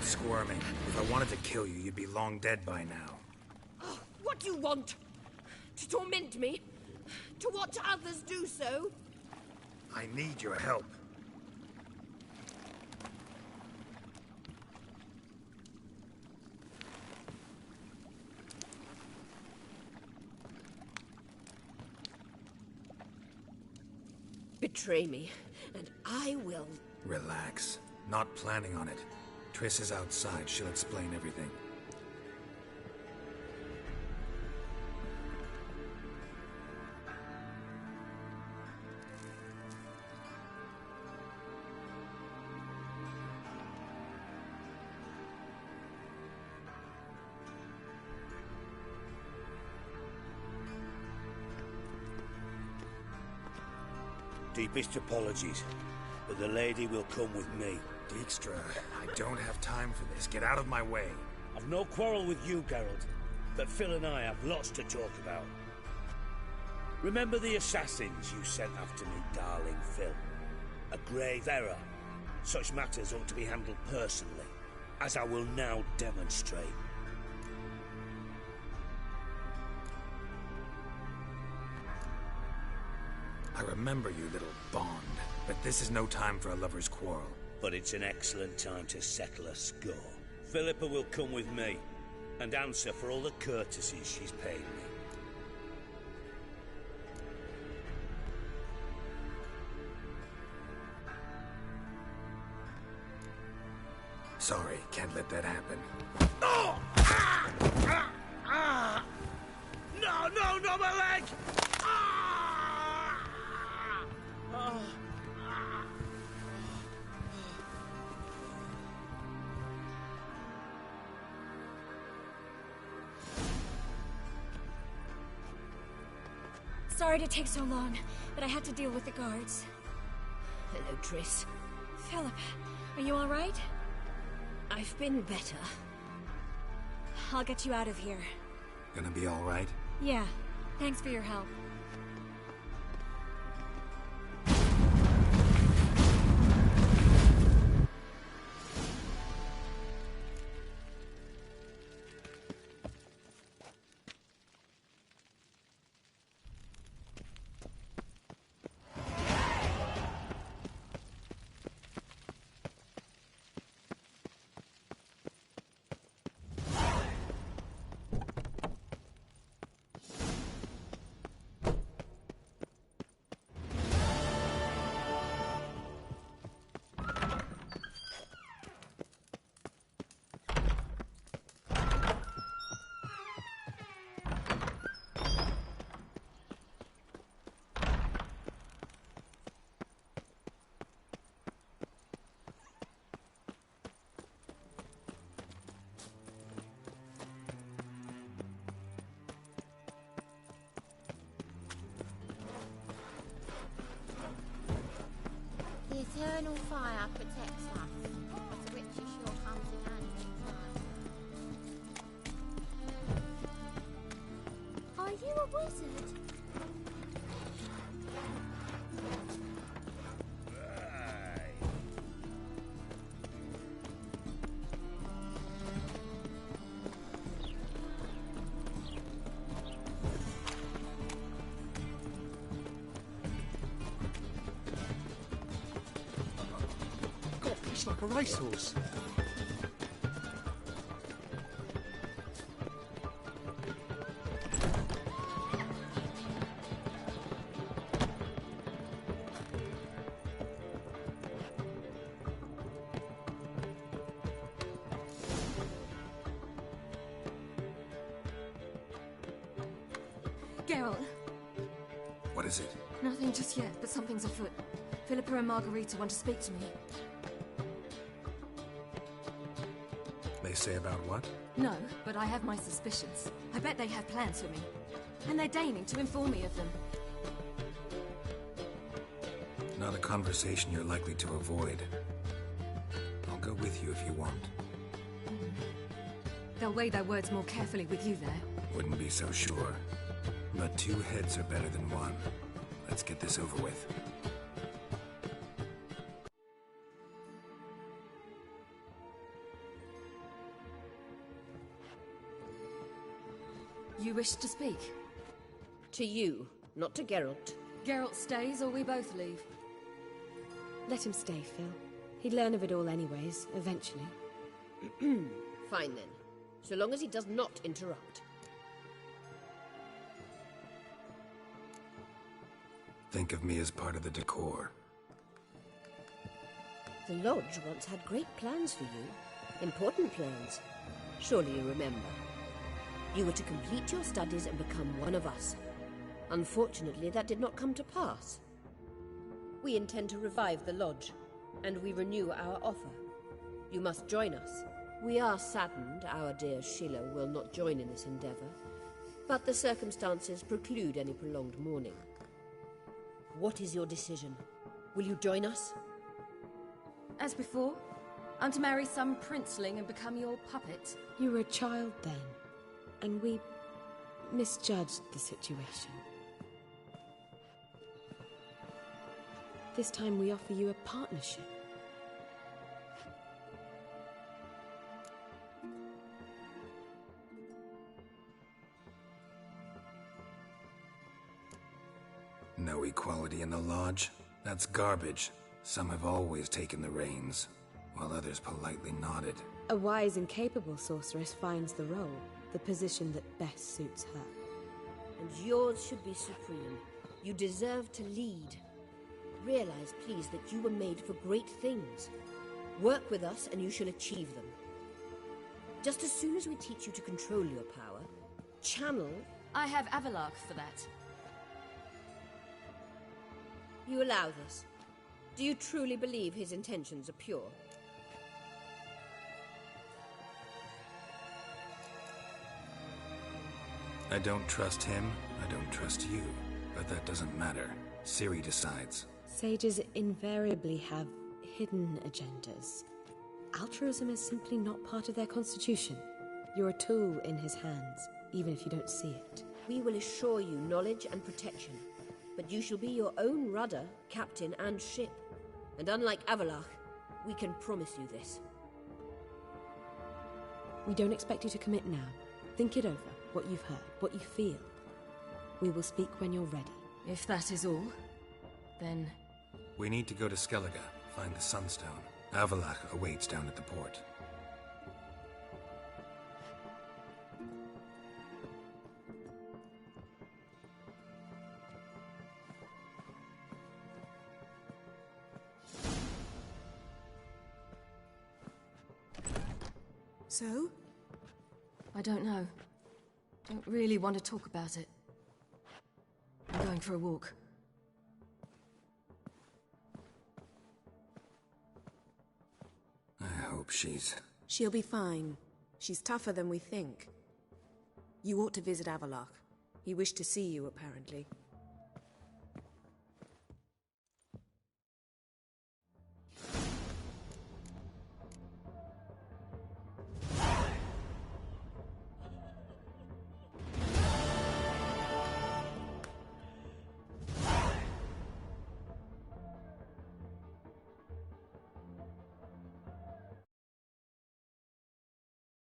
squirming. If I wanted to kill you, you'd be long dead by now. Oh, what do you want? To torment me? To watch others do so? I need your help. Betray me, and I will. Relax. Not planning on it. Triss is outside. She'll explain everything. Deepest apologies, but the lady will come with me. Dijkstra, I don't have time for this. Get out of my way. I've no quarrel with you, Geralt, but Phil and I have lots to talk about. Remember the assassins you sent after me, darling Phil? A grave error. Such matters ought to be handled personally, as I will now demonstrate. I remember you, little Bond, but this is no time for a lover's quarrel. But it's an excellent time to settle a score. Philippa will come with me, and answer for all the courtesies she's paid me. Sorry, can't let that happen. Oh! No, no, no, my leg! Sorry to take so long, but I had to deal with the guards. Hello, Triss. Philip, are you all right? I've been better. I'll get you out of here. Gonna be all right? Yeah, thanks for your help. The eternal fire protects us, but which is sure comes in handy time. Are you a wizard? It's like a racehorse. Geralt, What is it? nothing just yet, but something's afoot. Philippa and Margarita want to speak to me. They say about what? No, but I have my suspicions. I bet they have plans for me. And they're deigning to inform me of them. Not a conversation you're likely to avoid. I'll go with you if you want. They'll weigh their words more carefully with you there. Wouldn't be so sure. But 2 heads are better than 1. Let's get this over with. You wish to speak? To you, not to Geralt. Geralt stays or we both leave. Let him stay, Phil. He'd learn of it all anyways, eventually. Fine then. So long as he does not interrupt. Think of me as part of the decor. The Lodge once had great plans for you. Important plans. Surely you remember. You were to complete your studies and become one of us. Unfortunately, that did not come to pass. We intend to revive the Lodge, and we renew our offer. You must join us. We are saddened our dear Sheila will not join in this endeavor, but the circumstances preclude any prolonged mourning. What is your decision? Will you join us? As before, I'm to marry some princeling and become your puppet. You were a child then, and we misjudged the situation. This time we offer you a partnership. No equality in the Lodge? That's garbage. Some have always taken the reins, while others politely nodded. A wise and capable sorceress finds the role, the position that best suits her. And yours should be supreme. You deserve to lead. Realize, please, that you were made for great things. Work with us and you shall achieve them. Just as soon as we teach you to control your power, channel... I have Avalark for that. You allow this? Do you truly believe his intentions are pure? I don't trust him, I don't trust you. But that doesn't matter. Ciri decides. Sages invariably have hidden agendas. Altruism is simply not part of their constitution. You're a tool in his hands, even if you don't see it. We will assure you knowledge and protection, but you shall be your own rudder, captain, and ship. And unlike Avalark, we can promise you this. We don't expect you to commit now. Think it over, what you've heard, what you feel. We will speak when you're ready. If that is all, then... We need to go to Skellige, find the Sunstone. Avalark awaits down at the port. So? I don't know. Don't really want to talk about it. I'm going for a walk. I hope she's... She'll be fine. She's tougher than we think. You ought to visit Avalark. He wished to see you, apparently.